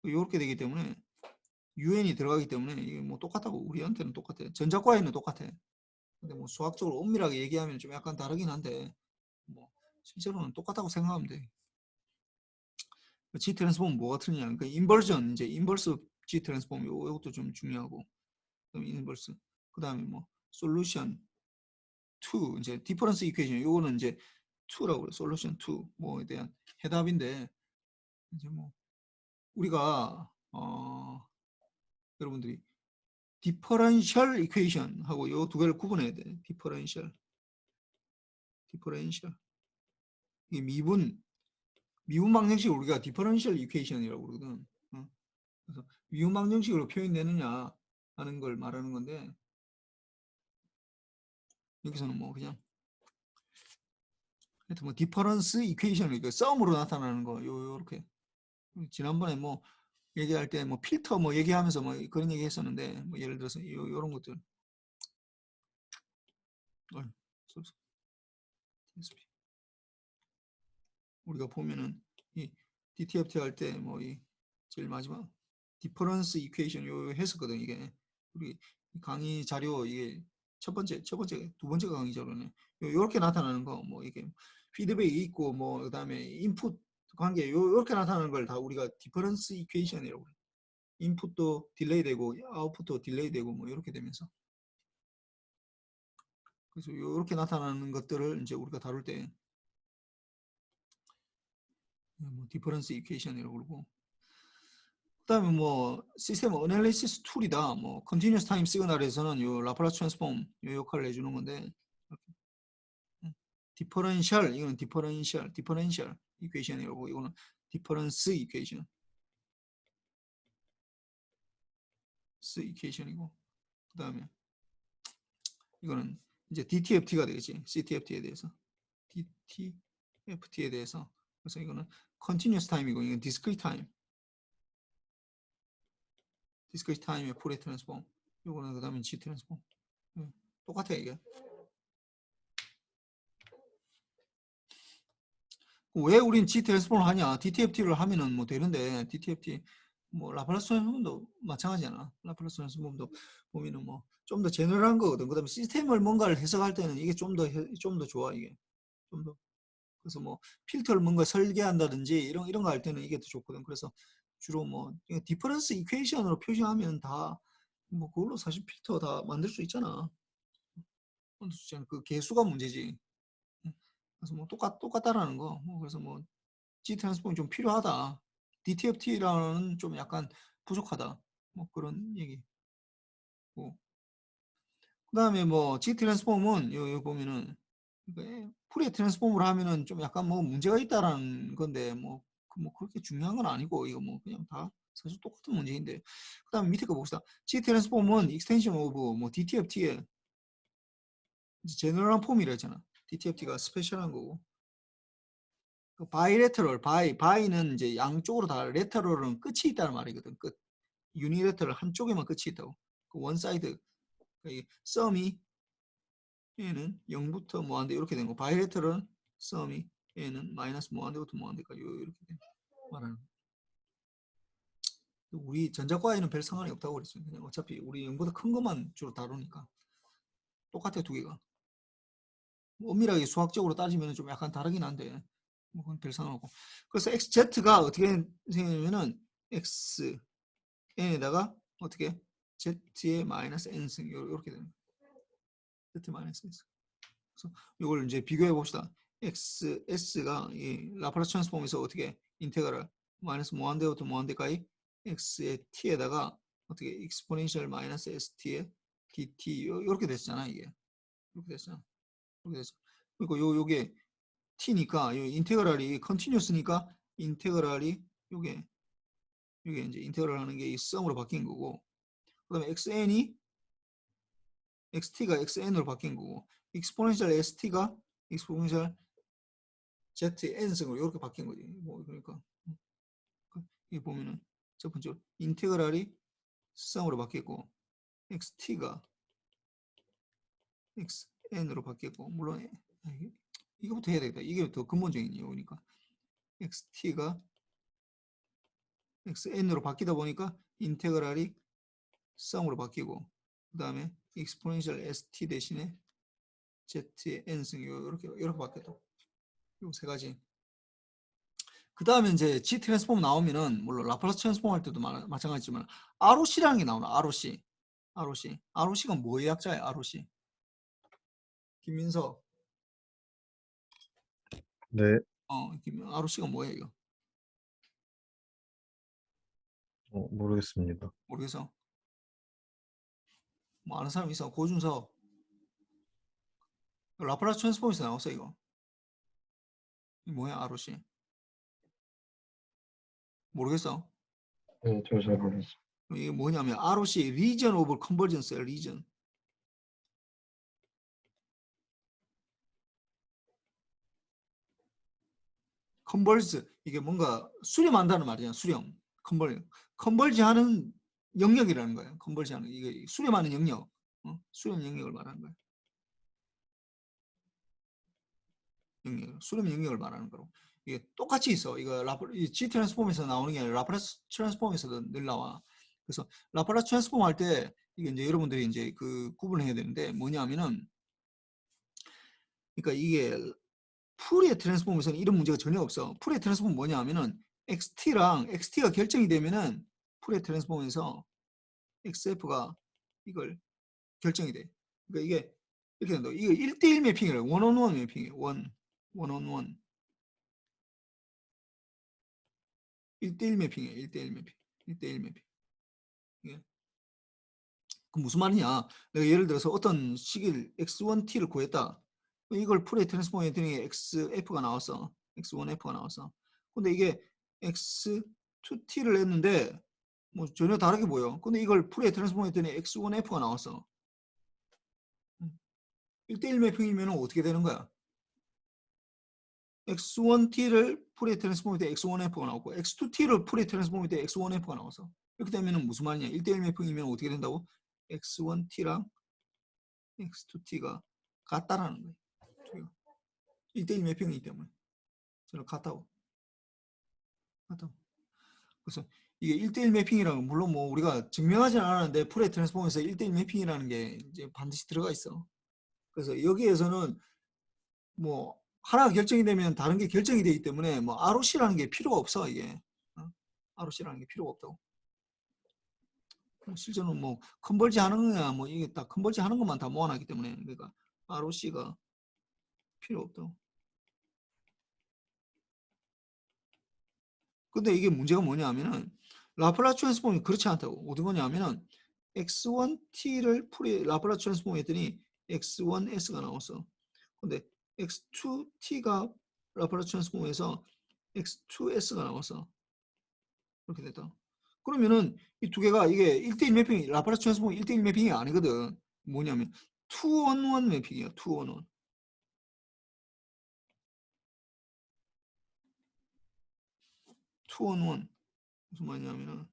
이렇게 되기 때문에 un이 들어가기 때문에 이게 뭐 똑같다고 우리한테는 똑같아. 전자과에는 똑같아. 근데 뭐 수학적으로 엄밀하게 얘기하면 좀 약간 다르긴 한데 뭐 실제로는 똑같다고 생각하면 돼. G 트랜스폼은 뭐가 틀리냐? 그러니까 인버전 이제 인버스 G 트랜스폼 이것도 좀 중요하고 그다음에 인버스 그다음에 뭐 솔루션 2 이제 디퍼런스 이퀘이션 요거는 이제 2라고 그래. 솔루션 2 뭐에 대한 해답인데 이제 뭐 우리가 여러분들이 디퍼런셜 이퀘이션 하고 요 두 개를 구분해야 돼. 디퍼런셜 이게 미분 방정식을 우리가 디퍼런셜 이퀘이션이라고 그러거든. 그래서 미분 방정식으로 표현되느냐 하는 걸 말하는 건데 여기서는 뭐 그냥 하여튼 뭐 디퍼런스 이퀘이션 그러니까 썸으로 나타나는 거 요렇게 지난번에 뭐 얘기할 때 뭐 필터 뭐 얘기하면서 뭐 그런 얘기 했었는데 뭐 예를 들어서 요런 것들 우리가 보면은 이 DTFT 할 때 뭐 이 제일 마지막 디퍼런스 이퀘이션 요 했었거든 이게 우리 강의 자료 이게 두 번째 강의 자료네 요렇게 나타나는 거 뭐 이게 피드백이 있고 뭐 그다음에 인풋 관계 요렇게 나타나는 걸 다 우리가 디퍼런스 이퀘이션이라고 그래. 인풋도 딜레이 되고 아웃풋도 딜레이 되고 뭐 이렇게 되면서 그래서 요렇게 나타나는 것들을 이제 우리가 다룰 때 뭐 디퍼런스 이퀘이션이라고 그러고 그다음에 뭐 시스템 어널리시스 툴이다. 뭐 컨티뉴어스 타임 시그널에서는 요 라플라스 트랜스폼 요 역할을 해주는 건데 디퍼런셜 이거는 디퍼런셜 이퀘이션이라고 이거는 디퍼런스 이퀘이션 이퀘이션이고, 그 다음에 이거는 이제 DTFT가 되겠지. CTFT에 대해서. DTFT에 대해서. 그래서 이거는 continuous time이고, 이건 discrete time. discrete time의 포리에 트랜스폼. 이거는 그 다음에 G 트랜스폼. 똑같아, 이게. 왜 우린 G 트랜스폼을 하냐? DTFT를 하면은 뭐 되는데, DTFT, 뭐, 라플라스 트랜스폼도 마찬가지잖아. 라플라스 트랜스폼도 보면은 뭐, 좀 더 제너럴한 거거든. 그 다음에 시스템을 뭔가를 해석할 때는 이게 좀 더 좋아, 이게. 좀 더. 그래서 뭐, 필터를 뭔가 설계한다든지, 이런 거 할 때는 이게 더 좋거든. 그래서 주로 뭐, 디퍼런스 이퀘이션으로 표시하면 다, 뭐, 그걸로 사실 필터 다 만들 수 있잖아. 그 개수가 문제지. 그래서 뭐, 똑같다라는 거. 뭐, 그래서 뭐, G 트랜스폼이 좀 필요하다. DTFT라는 좀 약간 부족하다. 뭐 그런 얘기. 그 다음에 뭐 G 트랜스폼은 여기 보면은 풀의 트랜스폼으로 하면은 좀 약간 뭐 문제가 있다라는 건데 뭐 그렇게 중요한 건 아니고 이거 뭐 그냥 다 사실 똑같은 문제인데. 그 다음에 밑에 거 봅시다. G 트랜스폼은 익스텐션 오브 뭐 DTFT의 제너럴한 폼이라 했잖아. DTFT가 스페셜한 거고. 그 바이레터럴, 바이는 이제 양쪽으로 다, 레터럴은 끝이 있다는 말이거든. 끝. 유니레터럴 한쪽에만 끝이 있다고. 그 원사이드, 썸이 얘는 0부터 뭐한데 이렇게 되는 거. 바이레터럴은 썸이 얘는 마이너스 뭐한데부터 뭐한데까지 이렇게 말하는 거. 우리 전자과에는 별 상관이 없다고 그랬어요. 그냥 어차피 우리 0보다 큰 것만 주로 다루니까 똑같아 두 개가. 엄밀하게 수학적으로 따지면 좀 약간 다르긴 한데 뭐 그건 별 상관없고. 그래서 xz가 어떻게 생기냐면은 x n에다가 어떻게 z의 마이너스 n승 이렇게 되는 거예요. z 마이너스 n승. 그래서 이걸 이제 비교해 봅시다. xs가 이 라플라스 트랜스폼에서 어떻게 인테그랄 마이너스 무한대부터 무한대까지 x의 t에다가 어떻게 익스포넨셜 마이너스 st의 dt 이렇게 됐잖아 이게. 이렇게 됐잖아. 이렇게 됐어. 그리고 요게 t니까 요 인테그랄이 컨티뉴스니까 인테그랄이 요게 이제 인테그랄 하는 게 이 썸으로 바뀐 거고, 그다음에 xt가 xn으로 바뀐 거고, 익스포넨셜 st가 익스포넨셜 zn승으로 이렇게 바뀐 거지. 뭐 그러니까 이 보면은 첫 번째로 인테그랄이 썸으로 바뀌고, xt가 xn으로 바뀌고, 물론 이거부터 해야 되겠다. 이게 더 근본적인 이유니까. xt가 xn으로 바뀌다 보니까 인테그랄이 썸으로 바뀌고, 그 다음에 익스포넨셜 st 대신에 z의 n승 이렇게 바뀌었다. 이 세 가지. 그 다음에 이제 G 트랜스폼 나오면은 물론 라플라스 트랜스폼 할 때도 마찬가지지만 ROC라는 게 나오나. ROC가 뭐의 약자야? ROC. 김민석. 네, ROC가 뭐예요 이거? 모르겠습니다. 모르겠어. 뭐 아는 사람 있어? 고준석. 라플라스 트랜스폼에서 나왔어 이거. 이 뭐야 ROC? 모르겠어. 네, 저 잘 모르겠어요. 이게 뭐냐면 ROC 리전 오브 컨버전스야. 리전. 컨버즈 이게 뭔가 수렴한다는 말이야. 수렴. 컨버지하는 영역이라는 거예요. 컨버지하는 이게 수렴하는 영역. 수렴 영역을 말하는 거예요. 수렴 영역을 말하는 거로. 이게 똑같이 있어. 이거 G 트랜스폼에서 나오는 게 아니라 라플라스 트랜스폼에서도 늘 나와. 그래서 라플라스 트랜스폼 할 때 이게 이제 여러분들이 이제 그 구분을 해야 되는데 뭐냐면은, 그러니까 이게 풀의 트랜스폼에서는 이런 문제가 전혀 없어. 풀의 트랜스폼은 뭐냐 하면은 XT랑 XT가 결정이 되면은 풀의 트랜스폼에서 XF가 이걸 결정이 돼. 그러니까 이게 이렇게 된다. 이거 1대1 매핑이라고. 원온원 매핑이에요. 원온원. 1대1 매핑이에요. 1대1 매핑. 1대1 매핑. 예. 그 무슨 말이냐? 내가 예를 들어서 어떤 식일 x1t를 구했다. 이걸 풀의 트랜스폼에 했더니 xf가 나왔어. x1f가 나왔어. 근데 이게 x2t를 했는데 뭐 전혀 다르게 보여. 근데 이걸 풀에 트랜스폼 했더니 x1f가 나왔어. 1대1 매핑이면 어떻게 되는 거야? x1t를 풀에 트랜스폼 했더니 x1f가 나왔고 x2t를 풀에 트랜스폼 했더니 x1f가 나왔어. 이렇게 되면 무슨 말이냐? 1대1 매핑이면 어떻게 된다고? x1t랑 x2t가 같다라는 거예요. 1대1 매핑이기 때문에 저는 같다고. 그래서 이게 1대1 매핑이라는 건 물론 뭐 우리가 증명하지는 않았는데 풀의 트랜스폼에서 1대1 매핑이라는 게 이제 반드시 들어가 있어. 그래서 여기에서는 뭐 하나가 결정이 되면 다른 게 결정이 되기 때문에 뭐 ROC라는 게 필요가 없어 이게. ROC라는 게 필요가 없다고. 실제로 뭐 컨버지 하는 거야 뭐 이게 딱 컨버지 하는 것만 다 모아놨기 때문에 그러니까 ROC가 필요 없다고. 근데 이게 문제가 뭐냐면은 라플라스 트랜스폼이 그렇지 않다고. 어디 보냐면은 x1t를 풀이 라플라스 트랜스폼 했더니 x1s가 나왔어. 근데 x2t가 라플라스 트랜스폼에서 x2s가 나왔어. 그렇게 됐다. 그러면은 이 두 개가 이게 1대1 매핑이 라플라스 트랜스폼 1대1 매핑이 아니거든. 뭐냐면 2-on-1 매핑이야. 2-on-1. 2-on-1. 무슨 말이냐면은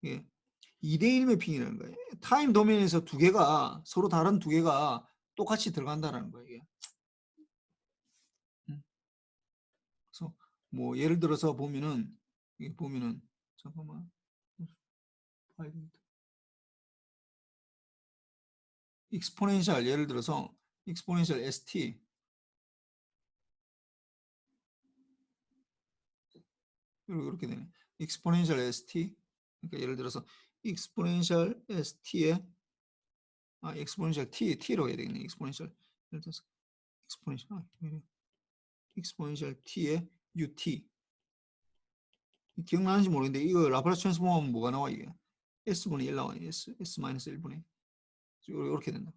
이게 2대1 매핑이라는 거예요. 타임 도메인에서 두 개가 서로 다른 두 개가 똑같이 들어간다는 거예요. 이게. 그래서 뭐 예를 들어서 보면은 이게 보면은 잠깐만 익스포넨셜 예를 들어서 익스포넨셜 st 이렇게 되네. 익스포넨셜 st 그러니까 예를 들어서 익스포넨셜 st의 익스포넨셜 t로 해야 되겠네. 익스포넨셜 예를 들어서 익스포넨셜 t의 ut 기억나는지 모르겠는데 이거 라플라스 트랜스폼하면 뭐가 나와 이게 s분의 1 나와. s-1분의 이렇게 된다.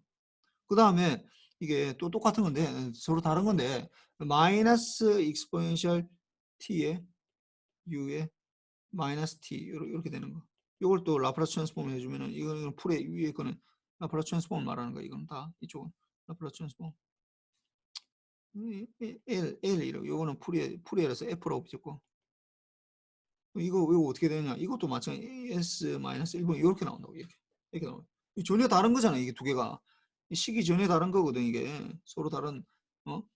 그 다음에 이게 또 똑같은 건데 서로 다른 건데 마이너스 익스포넨셜 t의 u의 마이너스 t 이렇게 되는 거. 이걸 또 라플라스 트랜스폼 해주면은 이거는 풀의 위에 거는 라플라스 트랜스폼을 말하는 거야. 이건 다 이쪽은 라플라스 트랜스폼. L이라고. 이거는 풀이라서 F라고 붙였고. 이거 어떻게 되느냐? 이것도 마찬가지 S-1분 이렇게 나온다고 이렇게 나와요. 전혀 다른 거잖아 이게 두 개가. 식이 전혀 다른 거거든 이게 서로 다른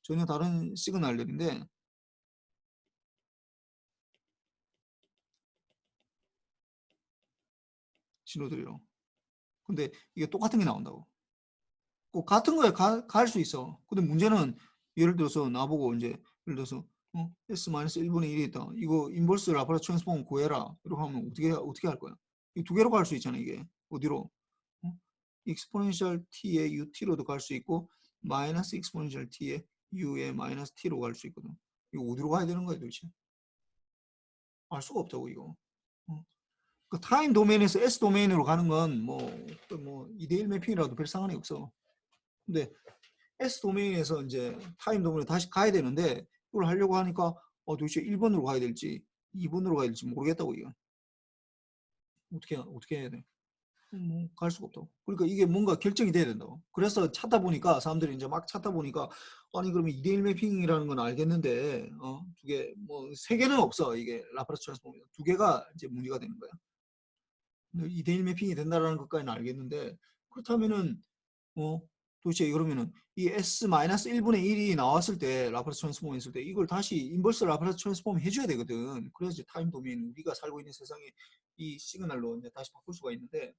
전혀 다른 시그널들인데 신호들이로. 근데 이게 똑같은 게 나온다고. 꼭 같은 거에 갈 수 있어. 근데 문제는 예를 들어서 나보고 이제 예를 들어서 S-1분의 1이 있다. 이거 인버스 라플라스 트랜스폼 구해라. 이렇게 하면 어떻게 할 거야? 이 두 개로 갈 수 있잖아 이게. 어디로? 익스포넨셜 t의 ut로도 갈 수 있고 마이너스 익스포넨셜 t의 u의 마이너스 t로 갈 수 있거든. 이거 어디로 가야 되는 거야 도대체? 알 수가 없다고 이거. 그 타임 도메인에서 S 도메인으로 가는 건 뭐 2대1 매핑이라도 별 상관이 없어. 근데 S 도메인에서 이제 타임 도메인에 다시 가야 되는데 이걸 하려고 하니까 도대체 1번으로 가야 될지 2번으로 가야 될지 모르겠다고 이거. 어떻게 해야 돼? 갈 수가 없다고. 그러니까 이게 뭔가 결정이 돼야 된다고. 그래서 찾다 보니까 사람들이 이제 막 찾다 보니까 아니 그러면 2대1 매핑이라는 건 알겠는데 두 개 뭐 세 개는 없어. 이게 라플라스 트랜스폼 두 개가 이제 문제가 되는 거야. 2대1 매핑이 된다라는 것까지는 알겠는데 그렇다면은 도대체 그러면은 이 S-1분의 1이 나왔을 때 라플라스 트랜스폼 했을 때 이걸 다시 인버스 라플라스 트랜스폼 해줘야 되거든. 그래야지 타임 도메인 우리가 살고 있는 세상에 이 시그널로 이제 다시 바꿀 수가 있는데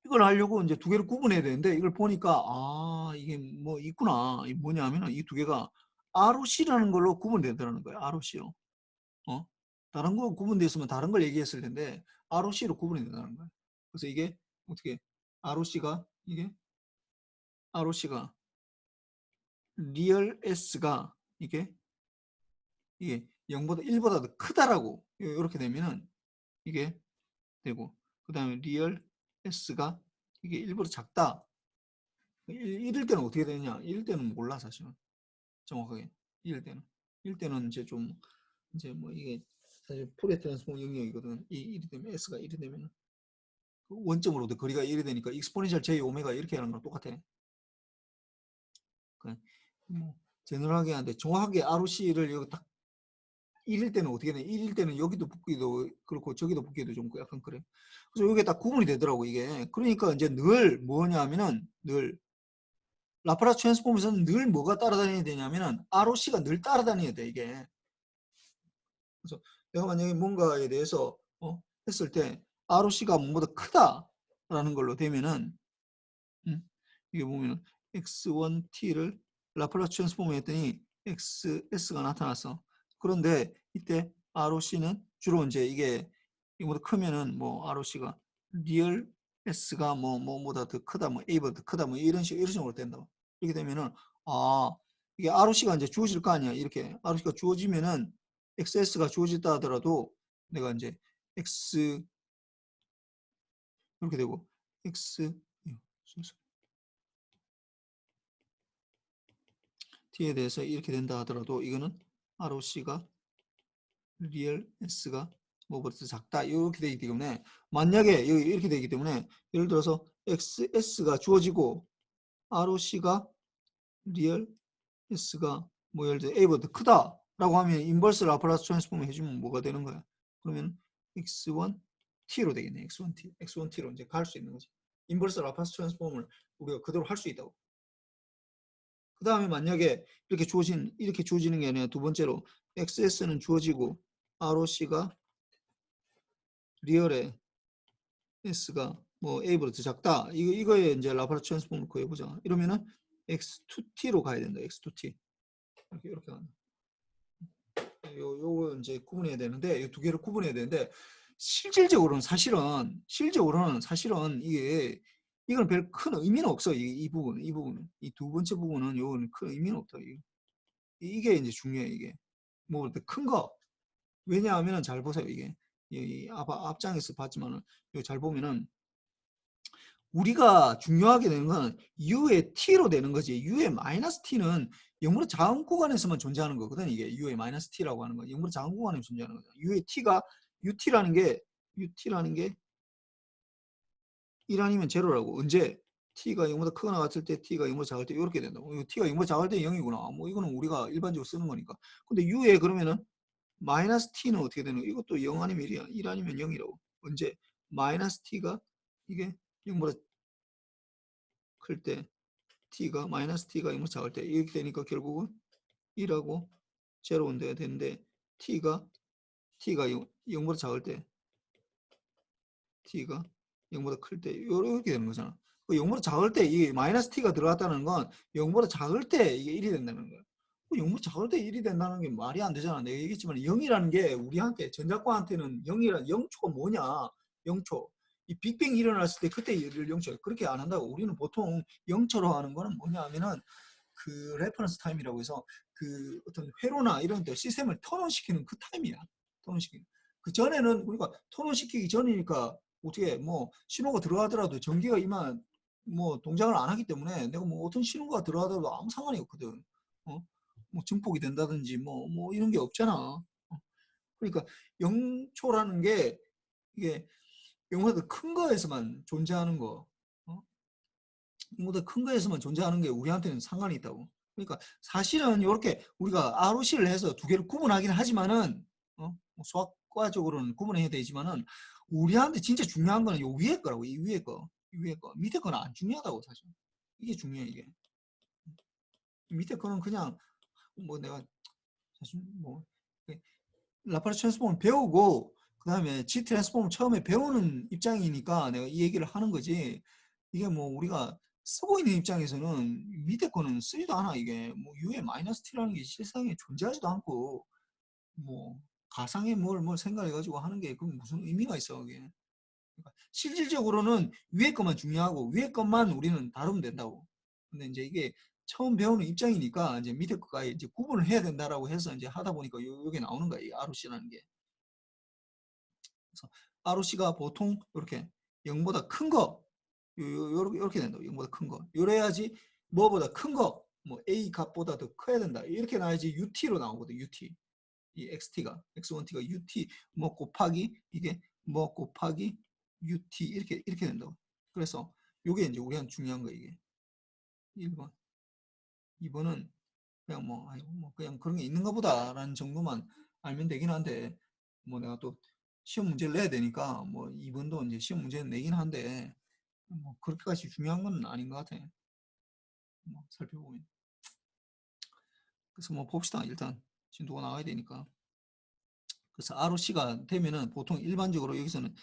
이걸 하려고 이제 두 개를 구분해야 되는데 이걸 보니까 이게 뭐 있구나. 이 뭐냐면은 이 두 개가 ROC라는 걸로 구분된다는 거예요. ROC요. 다른 거 구분됐으면 다른 걸 얘기했을 텐데 ROC로 구분이 된다는 거예요. 그래서 이게 어떻게 ROC가 리얼 S가 이게 0보다 1보다 더 크다라고 이렇게 되면은 이게 되고 그 다음에 리얼 S가 이게 1보다 작다. 이럴 때는 어떻게 되느냐? 이럴 때는 몰라 사실은 정확하게. 이럴 때는 이제 좀 이제 뭐 이게 사실 푸레 트랜스폼 영역이거든. 이 1이 되면 S가 1이 되면 원점으로부터 거리가 1이 되니까 익스포넨셜 J 오메가 이렇게 하는 거랑 똑같아. 그러니까 뭐 제너럴하게 하는데 정확하게 ROC를 여기 딱 1일 때는 어떻게 돼? 1일 때는 여기도 붙기도 그렇고 저기도 붙기도 좀 약간 그래. 그래서 이게 딱 구분이 되더라고 이게. 그러니까 이제 늘 뭐냐면은 늘 라프라스 트랜스폼에서는 늘 뭐가 따라다녀야 되냐면은 ROC가 늘 따라다녀야 돼 이게. 그래서 내가 만약에 뭔가에 대해서 했을 때 ROC가 뭐보다 크다라는 걸로 되면은 이게 보면은 x1t를 라플라스 트랜스폼 했더니 xs가 나타났어. 그런데 이때 ROC는 주로 이제 이게 이거보다 크면은 뭐 ROC가 리얼 s가 뭐보다 더 크다, 뭐 a보다 더 크다, 뭐 이런 식으로 된다. 이렇게 되면은 이게 ROC가 이제 주어질 거 아니야. 이렇게 ROC가 주어지면은 XS가 주어졌다 하더라도 내가 이제 X 이렇게 되고 X T에 대해서 이렇게 된다 하더라도 이거는 ROC가 리얼 S가 뭐보다 작다 이렇게 되기 때문에 만약에 여기 이렇게 되기 때문에 예를 들어서 XS가 주어지고 ROC가 리얼 S가 뭐 예를 들어 A보다 크다 라고 하면 인버스 라플라스 트랜스폼을 해주면 뭐가 되는 거야? 그러면 X1T로 되겠네. X1T. X1T로 이제 갈 수 있는 거지. 인버스 라플라스 트랜스폼을 우리가 그대로 할 수 있다고. 그 다음에 만약에 이렇게 주어지는 게 아니라 두 번째로 XS는 주어지고 ROC가 리얼에 S가 뭐 A보다 더 작다. 이거에 이제 라플라스 트랜스폼을 구해보자. 이러면은 X2T로 가야 된다. X2T. 이렇게 가는. 요거 이제 구분해야 되는데, 이 두 개를 구분해야 되는데, 실질적으로는 사실은 이건 별 큰 의미는 없어. 이 부분은. 이 두 번째 부분은 요거는 큰 의미는 없다. 이게 이제 중요해, 이게. 뭐, 큰 거. 왜냐하면 잘 보세요, 이게. 이 앞장에서 봤지만은, 이거 잘 보면은, 우리가 중요하게 되는 건 U의 T로 되는 거지. U의 마이너스 T는 영으로 작은 구간에서만 존재하는 거거든. 이게 U의 마이너스 T라고 하는 거. 영으로 작은 구간에서 존재하는 거죠. U의 T가, UT라는 게 1 아니면 제로라고. 언제? T가 0보다 크거나 같을 때, T가 0보다 작을 때 이렇게 된다고. T가 0보다 작을 때 0이구나. 뭐 이거는 우리가 일반적으로 쓰는 거니까. 근데 U에 그러면은 마이너스 T는 어떻게 되는 거? 이것도 0 아니면 1이야. 1 아니면 0이라고. 언제? 마이너스 T가 이게 0보다 클 때, T가 마이너스 T가 0보다 작을 때 이렇게 되니까 결국은 1하고 제로인데 되는데 T가 0보다 작을 때 T가 0보다 클 때 이렇게 되는 거잖아. 0보다 작을 때 이 마이너스 T가 들어갔다는 건 0보다 작을 때 이게 1이 된다는 거야. 0보다 작을 때 1이 된다는 게 말이 안 되잖아. 내가 얘기했지만 0이라는 게 우리한테 전작과한테는 0초가 뭐냐. 0초. 이 빅뱅 일어났을 때 그때 0초. 그렇게 안 한다고. 우리는 보통 0초로 하는 거는 뭐냐 하면은 그 레퍼런스 타임이라고 해서 그 어떤 회로나 이런 데 시스템을 턴온시키는 그 타임이야. 턴온시키는. 그 전에는 우리가 턴온시키기 전이니까 어떻게 뭐 신호가 들어가더라도 전기가 이만 뭐 동작을 안 하기 때문에 내가 뭐 어떤 신호가 들어가더라도 아무 상관이 없거든. 뭐 증폭이 된다든지 뭐 이런 게 없잖아. 그러니까 0초라는 게 이게 0보다 큰 거에서만 존재하는 거. 0보다 큰 거에서만 존재하는 게 우리한테는 상관이 있다고. 그러니까 사실은 이렇게 우리가 ROC를 해서 두 개를 구분하긴 하지만은 뭐 수학과적으로는 구분해야 되지만은 우리한테 진짜 중요한 거는 이 위에 거라고. 이 위에 거. 밑에 거는 안 중요하다고 사실. 이게 중요해 이게. 밑에 거는 그냥 뭐 내가 사실 뭐 라플라스 트랜스폼을 배우고 그 다음에 G 트랜스폼을 처음에 배우는 입장이니까 내가 이 얘기를 하는 거지. 이게 뭐 우리가 쓰고 있는 입장에서는 밑에 거는 쓰지도 않아. 이게 뭐 U의 마이너스 T라는 게 실상에 존재하지도 않고 뭐 가상의 뭘 생각해가지고 하는 게 그건 무슨 의미가 있어 그게. 그러니까 실질적으로는 위에 것만 중요하고 위에 것만 우리는 다루면 된다고. 근데 이제 이게 처음 배우는 입장이니까 이제 밑에 거가 이제 구분을 해야 된다라고 해서 이제 하다 보니까 요게 나오는 거야. 이 ROC라는 게. 그래서 ROC가 보통 이렇게 0보다 큰 거, 이렇게 된다. 0보다 큰 거. 요래야지 뭐보다 큰 거, 뭐 A 값보다 더 커야 된다. 이렇게 나야지 UT로 나오거든. UT. 이 xt가 x1t가 ut 뭐 곱하기 이게 뭐 곱하기 ut 이렇게 된다고. 그래서 요게 이제 우리한테 중요한 거 이게 1번. 2번은 그냥 뭐, 아이고 뭐 그냥 그런 게 있는가 보다라는 정도만 알면 되긴 한데 뭐 내가 또 시험 문제를 내야 되니까 뭐 2번도 이제 시험 문제는 내긴 한데 뭐 그렇게까지 중요한 건 아닌 것 같아. 뭐 살펴보면. 그래서 뭐 봅시다. 일단 진도가 나와야 되니까. 그래서 ROC가 되면은 보통 일반적으로 여기서는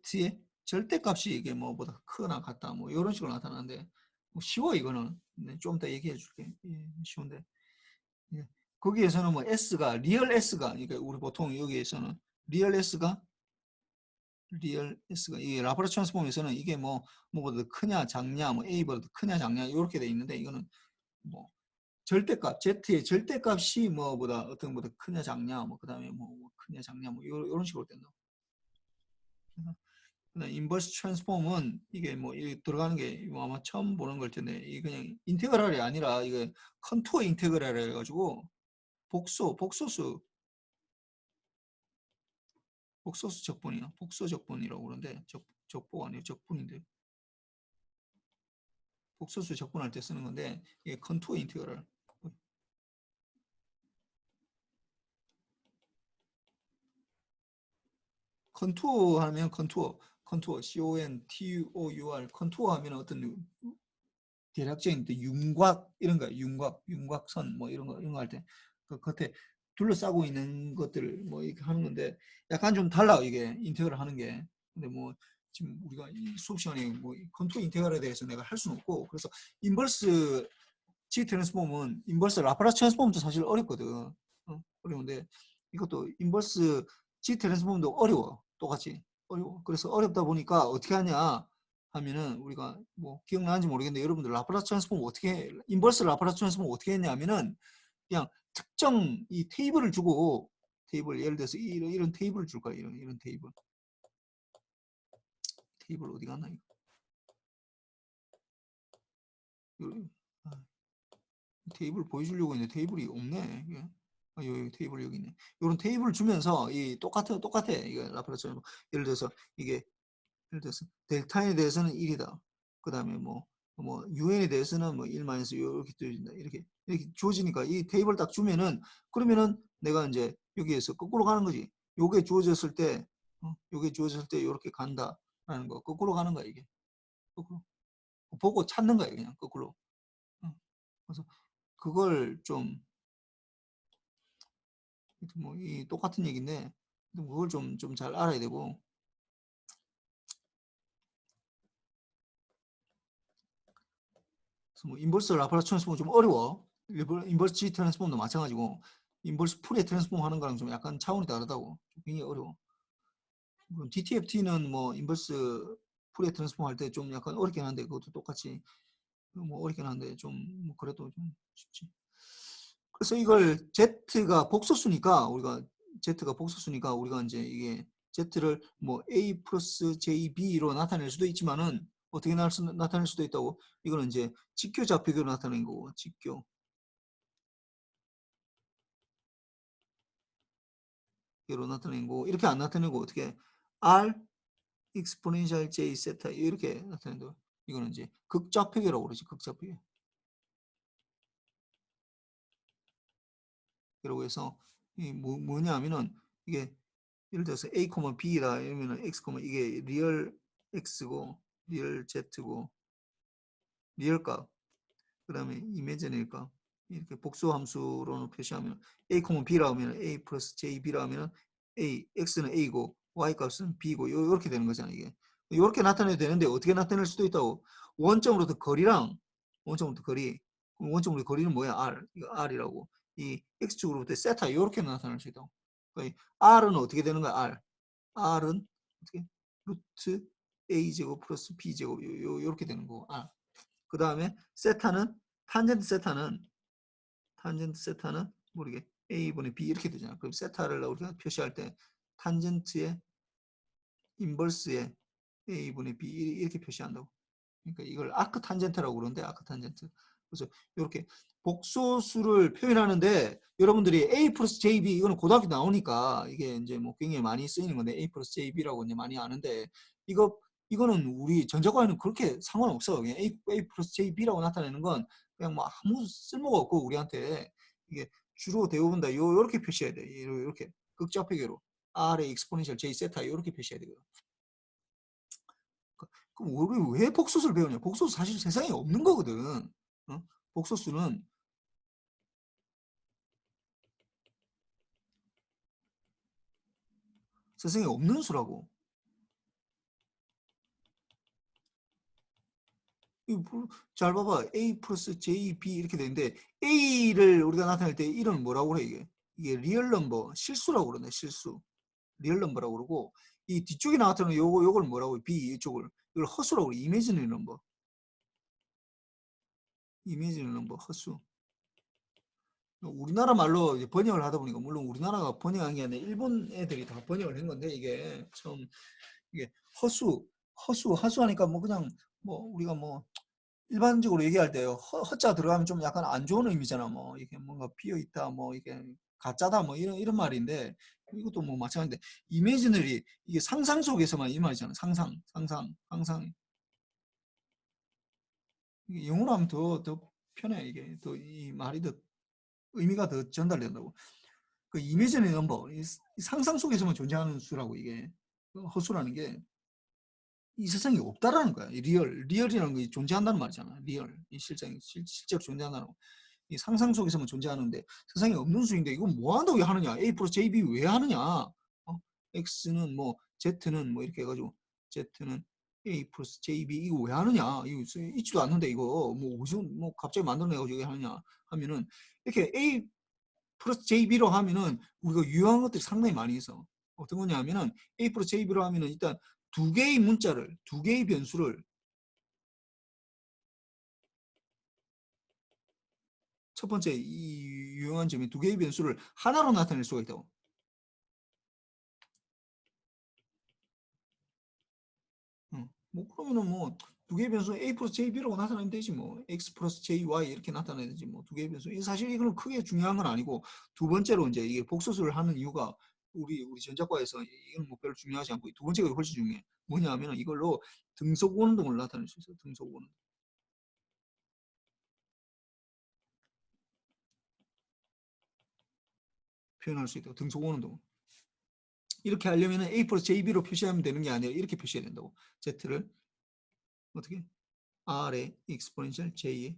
Z의 절대값이 이게 뭐보다 크거나 같다 뭐 이런 식으로 나타나는데 뭐 쉬워 이거는. 네, 좀 이따 얘기해 줄게. 예, 쉬운데. 예. 거기에서는 뭐 S가 리얼 S가 그러니까 우리 보통 여기에서는 리얼 S가 이 라프라스 트랜스폼에서는 이게 뭐보다 더 크냐 작냐 뭐 A보다 더 크냐 작냐 이렇게 돼 있는데 이거는 뭐 절대값 Z의 절대값이 뭐보다 어떤 것보다 크냐 작냐 뭐 그다음에 뭐 크냐 작냐 뭐 이런 식으로 된다. 그다음 인버스 트랜스폼은 이게 뭐 들어가는 게 아마 처음 보는 걸 텐데 이게 그냥 인테그랄이 아니라 이거 컨투어 인테그랄 해가지고 복소수 적분이야. 복소 적분이라고 그러는데 적보가 아니고 적분인데 복소수 적분할 때 쓰는 건데 이게 컨투어 인테그랄. 컨투어 하면 컨투어 CONTOUR 컨투어 하면 어떤 대략적인 윤곽 이런 거 윤곽선 뭐 이런 거 할 때 그 겉에 둘러싸고 있는 것들을 뭐 이렇게 하는 건데 약간 좀 달라 이게 인테그랄 하는 게. 근데 뭐 지금 우리가 이 수업 시간에 뭐 컨투어 인테그랄에 대해서 내가 할 수는 없고 그래서 인버스 G 트랜스폼은 인버스 라프라스 트랜스폼도 사실 어렵거든. 어려운데 이것도 인버스 G 트랜스폼도 어려워. 똑같이 어려워. 그래서 어렵다 보니까 어떻게 하냐 하면은 우리가 뭐 기억나는지 모르겠는데 여러분들 라프라스 트랜스폼 어떻게 인버스 라프라스 트랜스폼 어떻게 했냐면은 그냥 특정 이 테이블을 주고 테이블 예를 들어서 이런 테이블을 줄 거야. 이런 테이블 어디 갔나 이거. 아, 테이블 보여주려고 했는데 테이블이 없네. 이게. 아, 여기 테이블 여기 있네. 이런 테이블을 주면서 이 똑같아. 이게 라프라스 예를 들어서 이게 예를 들어서 델타에 대해서는 1이다. 그다음에 뭐 un에 대해서는 뭐 1 마이너스 이렇게 주어진다. 이렇게 주어지니까 이 테이블 딱 주면은 그러면은 내가 이제 여기에서 거꾸로 가는 거지. 요게 주어졌을 때 요게 주어졌을 때 이렇게 간다라는 거. 거꾸로 가는 거야 이게. 거꾸로 보고 찾는 거야 그냥 거꾸로. 그래서 그걸 좀 뭐 이 똑같은 얘기인데 그걸 좀 잘 알아야 되고 그래서 뭐 인버스 라플라스 트랜스폼은 좀 어려워. 인버스 G 트랜스폼도 마찬가지고 인버스 풀의 트랜스폼 하는 거랑 좀 약간 차원이 다르다고. 굉장히 어려워. DTFT는 뭐 인버스 풀의 트랜스폼 할 때 좀 약간 어렵긴 한데 그것도 똑같이 뭐 어렵긴 한데 좀뭐 그래도 좀 쉽지. 그래서 이걸 Z가 복소수니까 우리가 이제 이게 Z를 뭐 A 플러스 JB로 나타낼 수도 있지만은 어떻게 나타낼 수도 있다고. 이거는 이제 직교 좌표계로 나타낸 거고 직교로 나타낸 거고 이렇게 안 나타내고 어떻게 R exponential J 세타 이렇게 나타낸다. 이거는 이제 극좌표계라고 그러지. 극좌표계. 이라고 해서 이 뭐냐면은 이게 예를 들어서 A, B다 이러면은 X, 이게 리얼 X고 리얼 Z고 리얼 값 그다음에 이미지너리 값 이렇게 복수 함수로는 표시하면 A, B라 하면 A 플러스 JB라 하면 A, X는 A고 Y 값은 B고 이렇게 되는 거잖아 이게. 이렇게 나타내도 되는데 어떻게 나타낼 수도 있다고. 원점으로부터 거리랑 원점으로부터 거리 원점으로 거리는 뭐야? R. 이거 R이라고. 이 X축으로부터 세타 이렇게 나타낼 수 있다고. 그러니까 R은 어떻게 되는 거야? R은 어떻게? 루트 A제곱 플러스 B제곱 요렇게 되는 거고 R. 그 다음에 세타는 탄젠트 세타는 모르게 A분의 B 이렇게 되잖아. 그럼 세타를 우리가 표시할 때 탄젠트의 인버스의 A분의 B 이렇게 표시한다고. 그러니까 이걸 아크 탄젠트라고 그러는데 아크 탄젠트. 그래서 이렇게 복소수를 표현하는데 여러분들이 A 플러스 JB 이거는 고등학교 나오니까 이게 이제 뭐 굉장히 많이 쓰이는 건데 A 플러스 JB라고 이제 많이 아는데 이거는 우리 전자과에는 그렇게 상관없어. 그냥 A 플러스 JB라고 나타내는 건 그냥 뭐 아무 쓸모가 없고 우리한테 이게 주로 대부분 다 요렇게 표시해야 돼. 이렇게 극좌표계로 R의 익스포넨셜 J 세타 이렇게 표시해야 되거든. 그럼 우리 왜 복소수를 배우냐? 복소수 사실 세상에 없는 거거든. 어? 복소수는 세상에 없는 수라고. 잘 봐봐. A 플러스 JB 이렇게 되는데 A를 우리가 나타낼 때 이름은 뭐라고 그래 이게? 이게 리얼 넘버 실수라고 그러네. 실수. 리얼 넘버라고 그러고 이 뒤쪽에 나타나는 요걸 뭐라고 해? B 이쪽을 이걸 허수라고 그래. 이미지너리 넘버. 이미지너리 넘버 허수. 우리나라 말로 이제 번역을 하다 보니까 물론 우리나라가 번역한 게 아니라 일본 애들이 다 번역을 한 건데 이게 처음 이게 허수하니까 뭐 그냥 뭐 우리가 뭐 일반적으로 얘기할 때 허자 들어가면 좀 약간 안 좋은 의미잖아. 뭐 이게 뭔가 비어 있다, 뭐 이게 가짜다, 뭐 이런 말인데 이것도 뭐 마찬가지인데 이미지너리 이게 상상 속에서만 이 말이잖아. 상상. 이게 영어로 하면 더 편해. 이게 더 이 말이 더 의미가 더 전달된다고. 그 이미지너리 넘버 이 상상 속에서만 존재하는 수라고 이게 허수라는 게 이 세상에 없다라는 거야. 리얼이라는 게 존재한다는 말이잖아. 리얼, 이 실제로 존재한다는 거. 이 상상 속에서만 존재하는데 세상에 없는 수인데 이건 뭐 한다고 하느냐? A 플러스 JB 왜 하느냐? X는 뭐 Z는 뭐 이렇게 해가지고 Z는 A 플러스 JB 이거 왜 하느냐? 이거 있지도 않는데 이거 뭐 어디서 뭐 갑자기 만들어내가지고 하느냐 하면은 이렇게 A 플러스 JB로 하면은 우리가 유효한 것들이 상당히 많이 있어. 어떤 거냐 하면은 A 플러스 JB로 하면은 일단 두 개의 변수를 첫 번째 이 유용한 점이 두 개의 변수를 하나로 나타낼 수가 있다고. 뭐 그러면은 뭐 두 개의 변수 A 플러스 JB라고 나타내면 되지 뭐 X 플러스 JY 이렇게 나타내야 되지 뭐 두 개의 변수. 사실 이거는 크게 중요한 건 아니고 두 번째로 이제 이게 복소수를 하는 이유가 우리 전자과에서 이건 뭐 별로 중요하지 않고 두 번째가 훨씬 중요해. 뭐냐 하면 이걸로 등속 원동을 나타낼 수 있어요. 등속 원동. 표현할 수 있다고. 등속 원동. 이렇게 하려면 A 플러스 JB로 표시하면 되는 게 아니라 이렇게 표시해야 된다고. Z를 어떻게? R의 exponential J의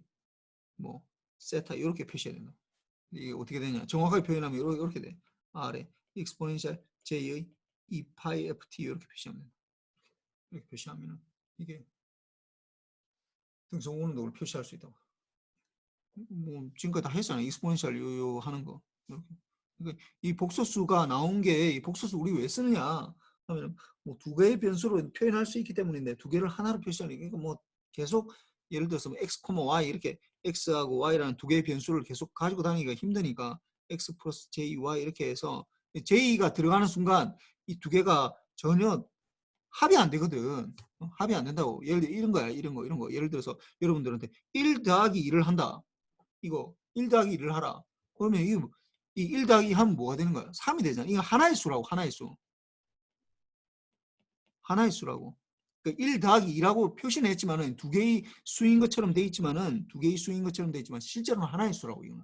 뭐 세타 이렇게 표시해야 된다. 이게 어떻게 되냐? 정확하게 표현하면 이렇게 돼. R의 exponential J의 2파이 FT 이렇게 표시하면 된다. 이렇게 표시하면은 이게 등속 원동을 표시할 수 있다고. 뭐 지금까지 다 했잖아. exponential 요 하는 거. 이렇게. 그러니까 이 복소수가 나온 게 이 복소수 우리 왜 쓰느냐 하면 뭐 두 개의 변수로 표현할 수 있기 때문인데 두 개를 하나로 표시하는 그러니까 뭐 계속 예를 들어서 뭐 x, y 이렇게 x하고 y라는 두 개의 변수를 계속 가지고 다니기가 힘드니까 x 플러스 j, y 이렇게 해서 j가 들어가는 순간 이 두 개가 전혀 합이 안 되거든. 합이 안 된다고. 예를 들어 이런 거야. 이런 거. 예를 들어서 여러분들한테 1 더하기 2를 한다. 이거 1 더하기 2를 하라. 그러면 이1 더하기 2 하면 뭐가 되는 거야? 3이 되잖아. 이거 하나의 수라고. 하나의 수. 하나의 수라고. 그러니까 1 더하기 2라고 표시는 했지만은 두 개의 수인 것처럼 돼 있지만은 두 개의 수인 것처럼 돼 있지만 실제로는 하나의 수라고 이거는.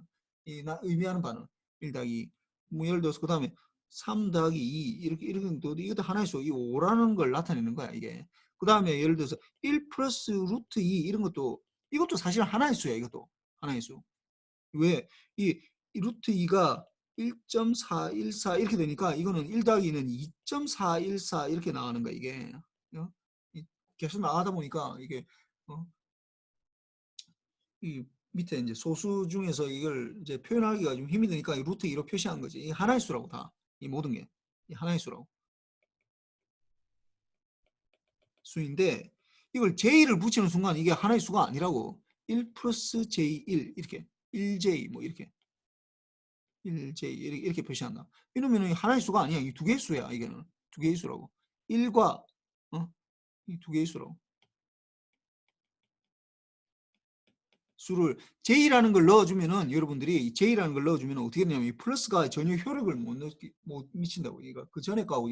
의미하는 바는 1 더하기 2. 뭐 예를 들어서 그다음에 3 더하기 2 이렇게 또 이것도 하나의 수. 이 5라는 걸 나타내는 거야, 이게. 그다음에 예를 들어서 1 플러스 루트 2 이런 것도 이것도 사실 하나의 수야, 이것도. 하나의 수. 왜? 이 루트 2가 1.414 이렇게 되니까 이거는 1 더하기는 2.414 이렇게 나가는 거야 이게. 계속 나가다 보니까 이게 이 밑에 이제 소수 중에서 이걸 이제 표현하기가 좀 힘이 드니까 이 루트 2로 표시한 거지. 이 하나의 수라고 다. 이 모든 게. 이 하나의 수라고. 수인데 이걸 j를 붙이는 순간 이게 하나의 수가 아니라고. 1 플러스 j1 이렇게 1j 뭐 이렇게 1j 이렇게 표시한다. 이러면 하나의 수가 아니야. 이 두 개의 수야. 이게는 두 개의 수라고. 1과 이 두 개의 수라고. 수를 J라는 걸 넣어주면은 여러분들이 J라는 걸 넣어주면은 어떻게 되냐면 이 플러스가 전혀 효력을 못 미친다고. 이거 그 전에 거하고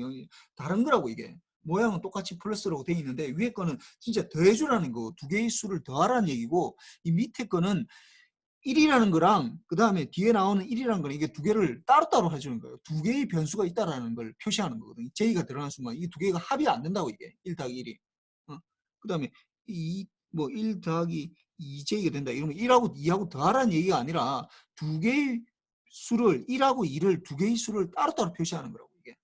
다른 거라고. 이게 모양은 똑같이 플러스라고 돼 있는데 위에 거는 진짜 더해주라는 거, 두 개의 수를 더하라는 얘기고, 이 밑에 거는 1이라는 거랑 그 다음에 뒤에 나오는 1이라는 거는 이게 두 개를 따로따로 해주는 거예요. 두 개의 변수가 있다라는 걸 표시하는 거거든요. J가 들어가는 순간 이 두 개가 합이 안 된다고. 이게 1 더하기 1이. 그 다음에 뭐 1 더하기 2J가 된다. 이러면 1하고 2하고 더하라는 얘기가 아니라 두 개의 수를 1하고 2를 두 개의 수를 따로따로 표시하는 거라고. 이게.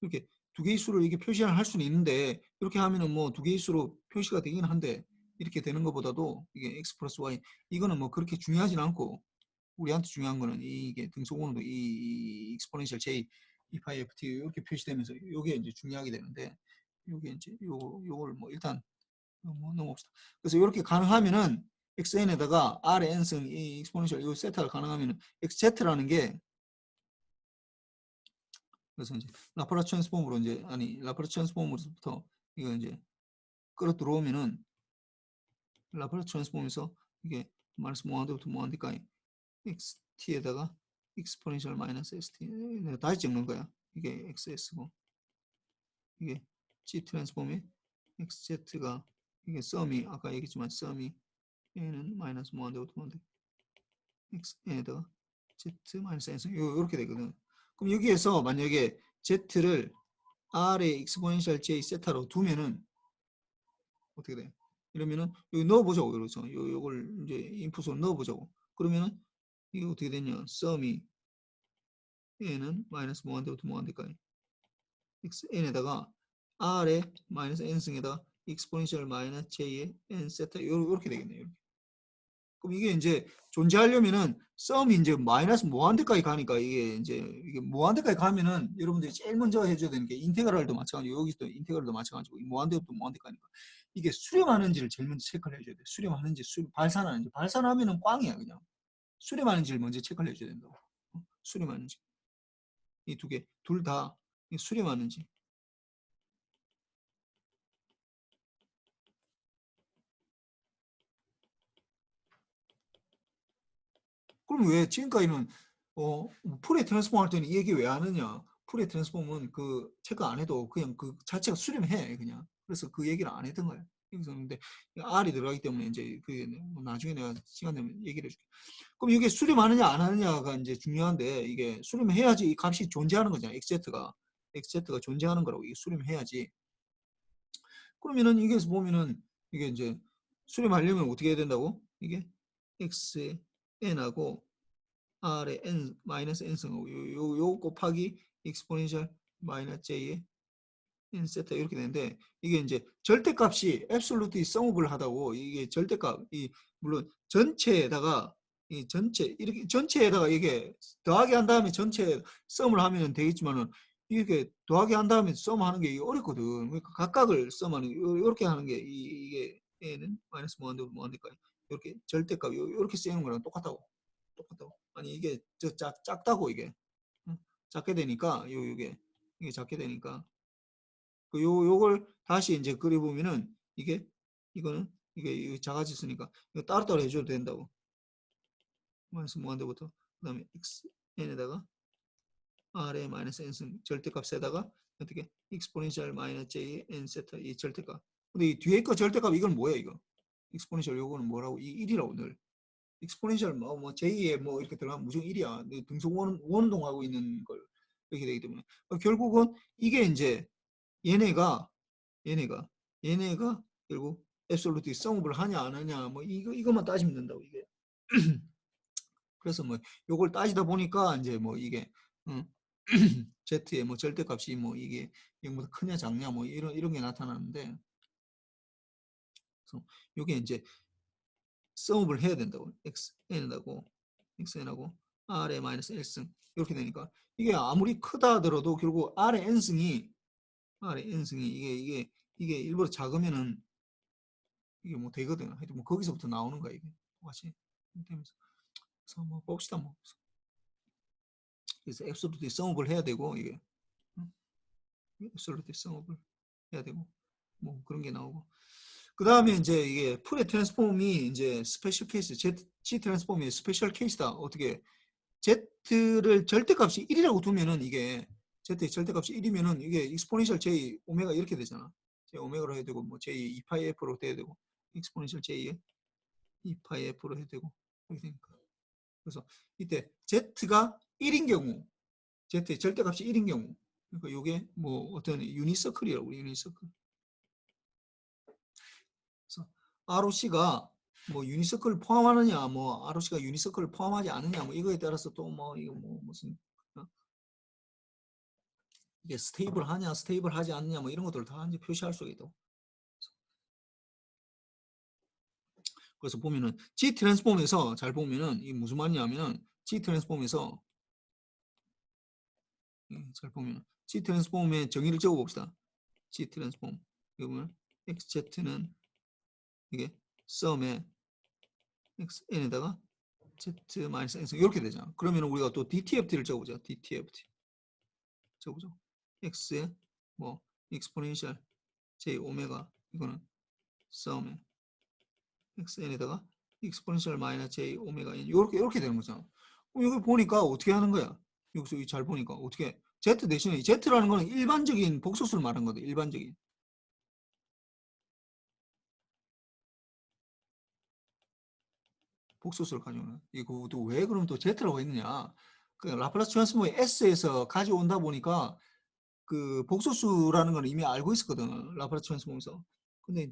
이렇게 두 개의 수를 이렇게 표시를 할 수는 있는데, 이렇게 하면은 뭐 두 개의 수로 표시가 되긴 한데, 이렇게 되는 것보다도 이게 x 플러스 y, 이거는 뭐 그렇게 중요하진 않고, 우리한테 중요한 거는 이게 등속원도 이 익스포넨셜 j e 파이 ft 이렇게 표시되면서 이게 이제 중요하게 되는데, 요게 이제 요걸 뭐 일단 뭐 넘어봅시다. 그래서 이렇게 가능하면은 xn에다가 r의 n승 이 익스포넨셜 요 세타가 가능하면은 xz라는 게, 그래서 이제 라플라스 트랜스폼으로 이제 라플라스 트랜스폼으로부터 이거 이제 끌어 들어오면은 라플라스 트랜스폼에서 이게 마이너스 무한대부터 무한대까지 xt에다가 익스포넨셜 마이너스 xt 내가 다시 적는 거야. 이게 xs고 이게 g 트랜스폼의 xz가 이게 썸이 아까 얘기했지만 썸이 얘는 마이너스 무한대부터 무한대 xn에다가 z 마이너스 n 이렇게 되거든. 그럼 여기에서 만약에 z를 r의 익스포넨셜 j 세타로 두면은 어떻게 돼? 이러면은 여기 넣어보자고. 그래서 요걸 이제 인풋으로 넣어보자고. 그러면은 이게 어떻게 되냐? 썸이 n은 마이너스 무한대부터 무한대까지 n에다가 r의 마이너스 n승에다가 익스포넨셜 마이너스 j의 n 세타 이렇게 되겠네요. 이렇게. 그럼 이게 이제 존재하려면은 썸이 이제 마이너스 무한대까지 가니까 이게 무한대까지 가면은 여러분들이 제일 먼저 해줘야 되는 게 인테그랄도 마찬가지고, 여기서도 인테그랄도 마찬가지고, 무한대부터 무한대까지니까 이게 수렴하는지를 제일 먼저 체크를 해줘야 돼. 수렴하는지 발산하는지. 발산하면은 꽝이야. 그냥 수렴하는지를 먼저 체크를 해줘야 된다고. 수렴하는지. 이 두 개 둘 다 수렴하는지. 그럼 왜 지금까지는 풀에 트랜스폼 할 때는 이 얘기 왜 안 하냐? 풀에 트랜스폼은 그 체크 안 해도 그냥 그 자체가 수렴해. 그냥. 그래서 그 얘기를 안 했던 거야. 여기서 근데 R이 들어가기 때문에 이제 그 나중에 내가 시간 되면 얘기를 해줄게. 그럼 이게 수렴하느냐 안 하느냐가 이제 중요한데, 이게 수렴해야지 이 값이 존재하는 거잖아. xz가 존재하는 거라고. 이게 수렴해야지. 그러면은 이게서 보면은 이게 이제 수렴하려면 어떻게 해야 된다고? 이게 x의 n하고 r의 n 마이너스 n승하고 요 곱하기 익스포넨셜 마이너스 j의 n 세타 이렇게 되는데, 이게 이제 절대값이 앱솔루트 썸업을 하다고. 이게 절대값 물론 전체에다가 이 전체 이렇게 전체에다가 이게 더하기 한 다음에 전체 썸을 하면 되겠지만은, 이렇게 더하기 한 다음에 썸 하는 게 어렵거든. 그러니까 각각을 썸하는 이렇게 하는 게 이게 n은 마이너스 무한대부터 무한대까지 이렇게 절대값 이렇게 쓰는 거랑 똑같다고. 아니 이게 작다고. 이게 작게 되니까 이게 작게 되니까 요걸 다시 이제 그려보면은 이거는 이게 작아지 쓰니까 이거 따로따로 해줘도 된다고. 마이너스 무한대부터 그다음에 xn에다가 r의 마이너스 n승 절대값에다가 어떻게 익스포넨셜 마이너스 j n 세타 이 절대값. 근데 이 뒤에 거 절대값 이건 뭐야 이거? 익스포넨셜 요거는 뭐라고? 이 1이라고 늘. 익스포넨셜 j에 뭐 이렇게 들어가면 무조건 1이야. 등속 원동하고 있는 걸 이렇게 되기 때문에 결국은 이게 이제 얘네가 얘네가 얘네가 결국 앱솔루트 썸업을 하냐 안 하냐 뭐 이것만 따지면 된다고. 이게 그래서 뭐 요걸 따지다 보니까 이제 뭐 이게 Z의 뭐 절대값이 뭐 이게 0보다 크냐 작냐 뭐 이런 게 나타나는데, 그래서 요게 이제 썸업을 해야 된다고. xn하고 r의 마이너스 1승 이렇게 되니까 이게 아무리 크다 하더라도 결국 r의 n승이 이게 일부러 작으면은 이게 뭐 되거든. 하여튼 뭐 거기서부터 나오는 거야. 이게 똑같이 되면서. 그래서 뭐 봅시다. 뭐 그래서 앱솔루트 썸업을 해야 되고, 이게 앱솔루트 썸업을 해야 되고 뭐 그런 게 나오고. 그 다음에 이제 이게 풀의 트랜스폼이 이제 스페셜 케이스, G 트랜스폼이 스페셜 케이스다. 어떻게 Z를 절대값이 1이라고 두면은 이게 Z의 절대값이 1이면은 이게 익스포넨셜 J 오메가 이렇게 되잖아. J 오메가로 해야 되고 뭐 J 2파이 F로 돼야 되고 익스포넨셜 J에 2파이 F로 해야 되고 이렇게 되니까. 그래서 이때 Z가 1인 경우 Z의 절대값이 1인 경우 그러니까 이게 뭐 어떤 유니서클이라고 유니서클. 그래서 ROC가 뭐 유니서클을 포함하느냐, 뭐 ROC가 유니서클을 포함하지 않느냐, 뭐 이거에 따라서 또 뭐 이거 뭐 무슨 이게 스테이블하냐, 스테이블하지 않느냐, 뭐 이런 것들을 다 이제 표시할 수가 있다고. 그래서 보면은 G 트랜스폼에서 잘 보면은 이게 무슨 말이냐면은 G 트랜스폼에서 잘 보면 G 트랜스폼의 정의를 적어 봅시다. G 트랜스폼 이거 보면 XZ는 이게 썸에 XN에다가 Z 마이너스 N 이렇게 되잖아. 그러면 우리가 또 DTFT를 적어보자. DTFT 적어보죠. X에 뭐 익스포넨셜 J 오메가 이거는 썸에 XN에다가 익스포넨셜 마이너스 J 오메가 N 이렇게 되는 거잖아. 여기 보니까 어떻게 하는 거야? 여기서 잘 보니까 어떻게 Z 대신에 Z라는 거는 일반적인 복소수를 말하는 거다. 일반적인. 복소수를 가져오는. 이거 왜 그럼 또 Z라고 했느냐? 그 라플라스 트랜스폼의 S에서 가져온다 보니까 그 복소수라는 걸 이미 알고 있었거든. 라플라스 트랜스폼에서. 근데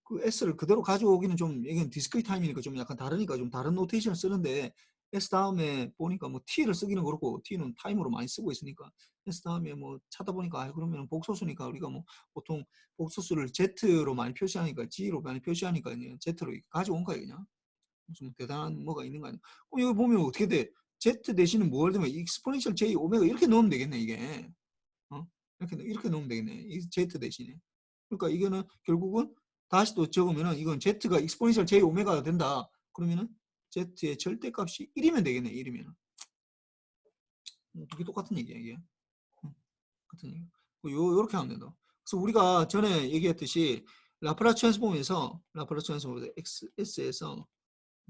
그 S를 그대로 가져오기는 좀 이건 디스크리트 타임이니까 좀 약간 다르니까 좀 다른 노테이션을 쓰는데 S 다음에 보니까 뭐 T를 쓰기는 그렇고 T는 타임으로 많이 쓰고 있으니까 S 다음에 뭐 찾다 보니까 그러면 복소수니까 우리가 뭐 보통 복소수를 Z로 많이 표시하니까 G로 많이 표시하니까 그냥 Z로 가져온 거예요 그냥. 무슨 대단한 뭐가 있는 거 아니야. 그럼 여기 보면 어떻게 돼? Z 대신에 뭘 되면 익스포넨셜 J 오메가 이렇게 넣으면 되겠네 이게. 어? 이렇게 넣으면 되겠네. 이 Z 대신에. 그러니까 이거는 결국은 다시 또 적으면은 이건 Z가 익스포넨셜 J 오메가가 된다. 그러면은 Z의 절대값이 1이면 되겠네. 1이면. 그게 똑같은 얘기야 이게. 같은 얘기. 요렇게 하면 된다. 그래서 우리가 전에 얘기했듯이 라플라스 트랜스폼에서 XS에서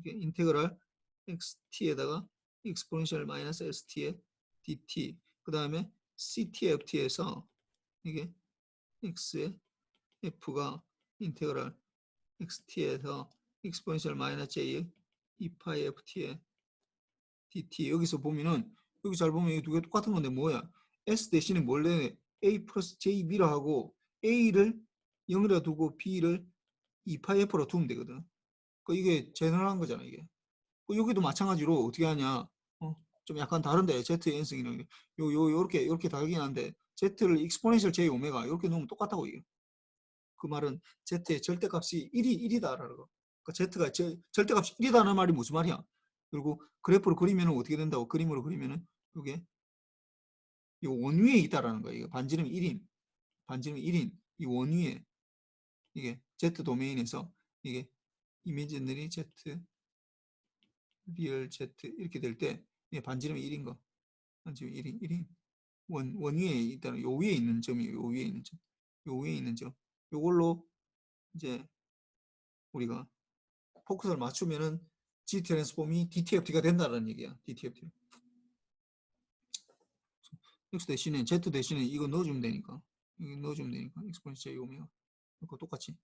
이게 인테그랄 XT에다가 익스포넨셜 마이너스 ST의 DT 그 다음에 CTFT에서 이게 X의 F가 인테그랄 XT에서 익스포넨셜 마이너스 J의 2파이 FT의 DT 여기서 보면은 여기 잘 보면 이 두 개 똑같은 건데 뭐야? S 대신에 원래 A 플러스 JB라 하고 A를 0이라 두고 B를 2파이 F로 두면 되거든. 그러니까 이게 제너럴한 거잖아 이게. 여기도 마찬가지로 어떻게 하냐? 좀 약간 다른데 Z n승이랑 요렇게 다르긴 한데 Z를 익스포넨셜 J 오메가 이렇게 놓으면 똑같다고 이게. 그 말은 Z의 절대값이 1이다라는 거. 그러니까 Z가 절대값이 1이다는 말이 무슨 말이야? 그리고 그래프로 그리면 어떻게 된다고? 그림으로 그리면은 이게 이 원위에 있다라는 거야. 이거 반지름 1인, 반지름 1인 이 원위에 이게 Z 도메인에서 이게 이미지너리 Z, 리얼 Z 이렇게 될 때 이게 반지름이 1인 거. 반지름 1인 원위에 있다는 요 위에 있는 점이에요. 요 위에 있는 점. 요 위에 있는 점. 요걸로 이제 우리가 포커스를 맞추면은 G 트랜스폼이 DTFT가 된다는 얘기야. DTFT. X 대신에 Z 대신에 이거 넣어주면 되니까. 이거 넣어주면 되니까. 익스포넨셜 J 오메가. 그거 똑같이.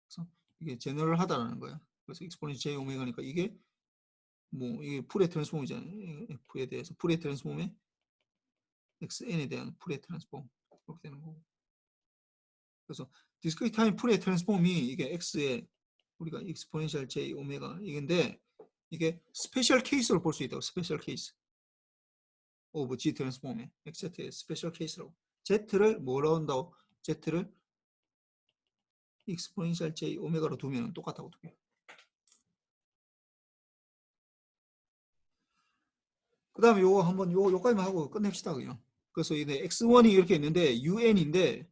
그래서 이게 제너럴 하다라는 거야. 그래서 익스포넨셜 J 오메가니까 이게 뭐 이게 풀의 트랜스폼이잖아요. F에 대해서 풀의 트랜스폼의 XN에 대한 풀의 트랜스폼 그렇게 되는 거고. 그래서 디스크리트 타임 풀의 트랜스폼이 이게 X에 우리가 익스포넨셜 J 오메가 이건데 이게 스페셜 케이스로 볼 수 있다고. 스페셜 케이스 오브 G 트랜스폼의 X의 스페셜 케이스라고. Z를 뭐라고 한다고? Z를 익스포넨셜 J 오메가로 두면 똑같다고 두 개. 그 다음에 요거 한번 요까지만 하고 끝냅시다 그냥. 그래서 이제 X1이 이렇게 있는데 UN인데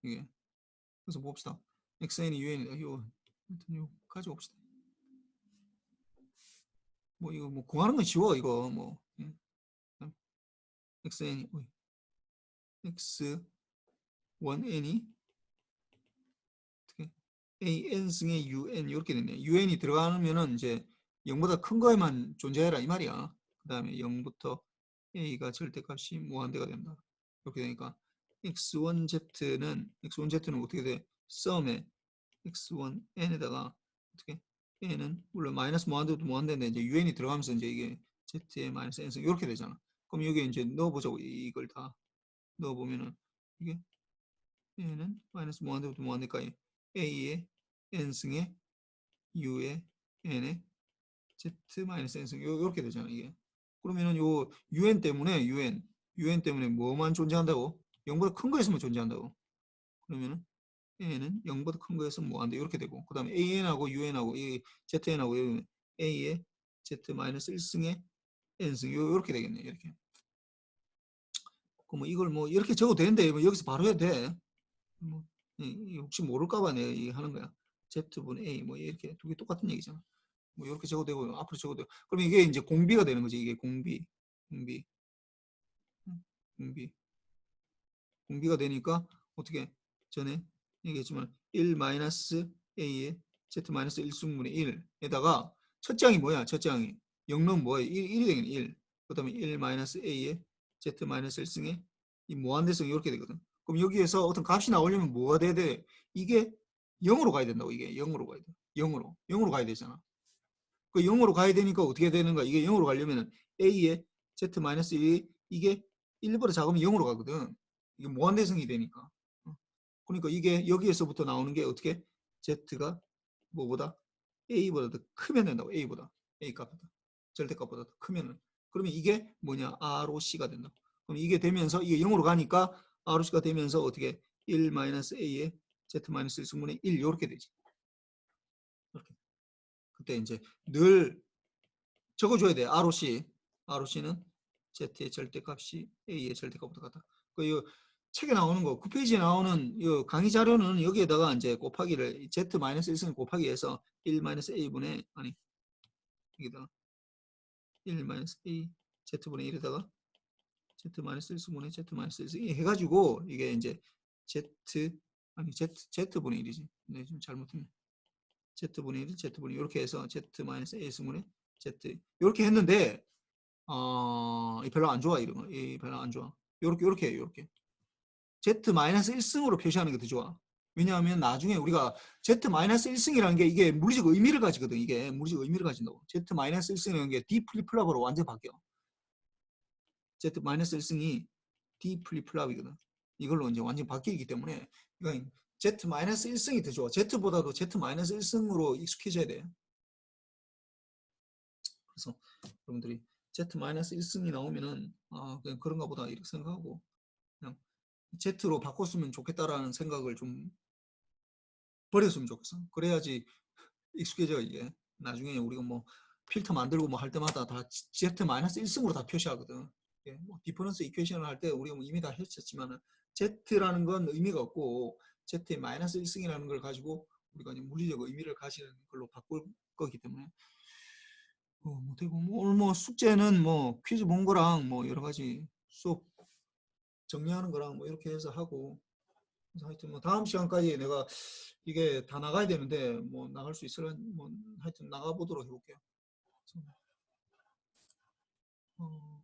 이게 그래서 봅시다. XN이 UN이다. 요 가져옵시다. 뭐 이거 뭐 구하는 건 쉬워 이거 뭐 XN이 X1N이 AN승의 UN 이렇게 됐네. UN이 들어가면은 이제 0보다 큰 거에만 존재해라 이 말이야. 그 다음에 0부터 A가 절대값이 무한대가 된다. 이렇게 되니까 X1Z는 어떻게 돼? 썸에 X1N에다가 어떻게 N은 물론 마이너스 무한대도 무한대인데 이제 UN이 들어가면서 이제 이게 Z의 마이너스 N승 이렇게 되잖아. 그럼 여기에 이제 넣어보자고. 이걸 다 넣어보면은 이게 N은 마이너스 무한대부터 무한대까지 A의 N승의 U의 N의 Z 마이너스 N승 이렇게 되잖아 이게. 그러면은 요 UN 때문에 UN 때문에 뭐만 존재한다고? 0보다 큰 거였으면 존재한다고. 그러면은 N은 0보다 큰 거였으면 무한대 이렇게 되고 그 다음에 AN하고 UN하고 이 ZN하고 A의 Z 마이너스 1승의 N승 이렇게 되겠네 이렇게. 그럼 뭐 이걸 뭐 이렇게 적어도 되는데 뭐 여기서 바로 해도 돼. 뭐 혹시 모를까봐 내가 이 하는 거야. Z분 A 뭐 이렇게 두 개 똑같은 얘기잖아. 뭐 이렇게 적어도 되고 앞으로 적어도 되고. 그러면 이게 이제 공비가 되는 거지. 이게 공비, 공비, 공비, 공비가 되니까 어떻게 전에 얘기했지만 1 마이너스 A의 Z 마이너스 1승분의 1에다가 첫 장이 뭐야? 첫 장이 0 넣으면 뭐야? 1이 되겠네. 1. 그 다음에 1 마이너스 A의 Z 마이너스 1승의 이 무한대성이 이렇게 되거든. 그럼 여기에서 어떤 값이 나오려면 뭐가 돼야 돼? 이게 0으로 가야 된다고. 이게 0으로 가야 돼. 0으로 가야 되잖아. 그 0으로 가야 되니까 어떻게 되는가? 이게 0으로 가려면 A의 Z-1이 이게 1보다 작으면 0으로 가거든. 이게 무한대성이 되니까. 그러니까 이게 여기에서부터 나오는 게 어떻게? Z가 뭐보다? A보다 더 크면 된다고. A보다. A 값보다. 절대값보다 더 크면은. 그러면 이게 뭐냐? ROC가 된다고. 그럼 이게 되면서 이게 0으로 가니까 ROC가 되면서 어떻게? 1-A의 Z-1승분의 1 이렇게 되지. 이렇게. 그때 이제 늘 적어줘야 돼. ROC. ROC는 Z의 절대값이 A의 절대값보다 같다. 그 책에 나오는 거, 9페이지에 나오는 이 강의 자료는 여기에다가 이제 곱하기를 Z-1승 곱하기 해서 1-A분의 아니 여기다가 1-A Z분의 1에다가 Z-1승분의 Z-1승 해가지고 이게 이제 Z분의 1이지. 네, 좀 잘못했네. Z분의 1, Z분의 1 이렇게 해서 Z-A승분의 Z 이렇게 했는데 별로 안 좋아 이런 거. 별로 안 좋아. 요렇게 해요. 요렇게. Z-1승으로 표시하는 게 더 좋아. 왜냐하면 나중에 우리가 Z-1승이라는 게 이게 물리적 의미를 가지거든. 이게 물리적 의미를 가진다고. Z-1승이라는 게 D 플립플랍으로 완전 바뀌어. Z-1승이 D 플립플랍이거든. 이걸로 이제 완전 바뀌기 때문에 이건 Z-1승이 더 좋아. Z보다도 Z-1승으로 익숙해져야 돼. 그래서 여러분들이 Z-1승이 나오면은 그냥 그런가 보다 이렇게 생각하고 그냥 Z로 바꿨으면 좋겠다라는 생각을 좀 버렸으면 좋겠어. 그래야지 익숙해져 이게. 나중에 우리가 뭐 필터 만들고 뭐 할 때마다 다 Z-1승으로 다 표시하거든. 뭐 디퍼런스 이퀘이션을 할 때 우리가 뭐 이미 다 했었지만은 Z라는 건 의미가 없고 Z의 마이너스 1승이라는 걸 가지고 우리가 이제 물리적 의미를 가지는 걸로 바꿀 거기 때문에 되고 뭐 오늘 뭐 숙제는 뭐 퀴즈 본 거랑 뭐 여러 가지 수업 정리하는 거랑 뭐 이렇게 해서 하고 그래서 하여튼 뭐 다음 시간까지 내가 이게 다 나가야 되는데 뭐 나갈 수 있을까 뭐 하여튼 나가 보도록 해볼게요. 그래서,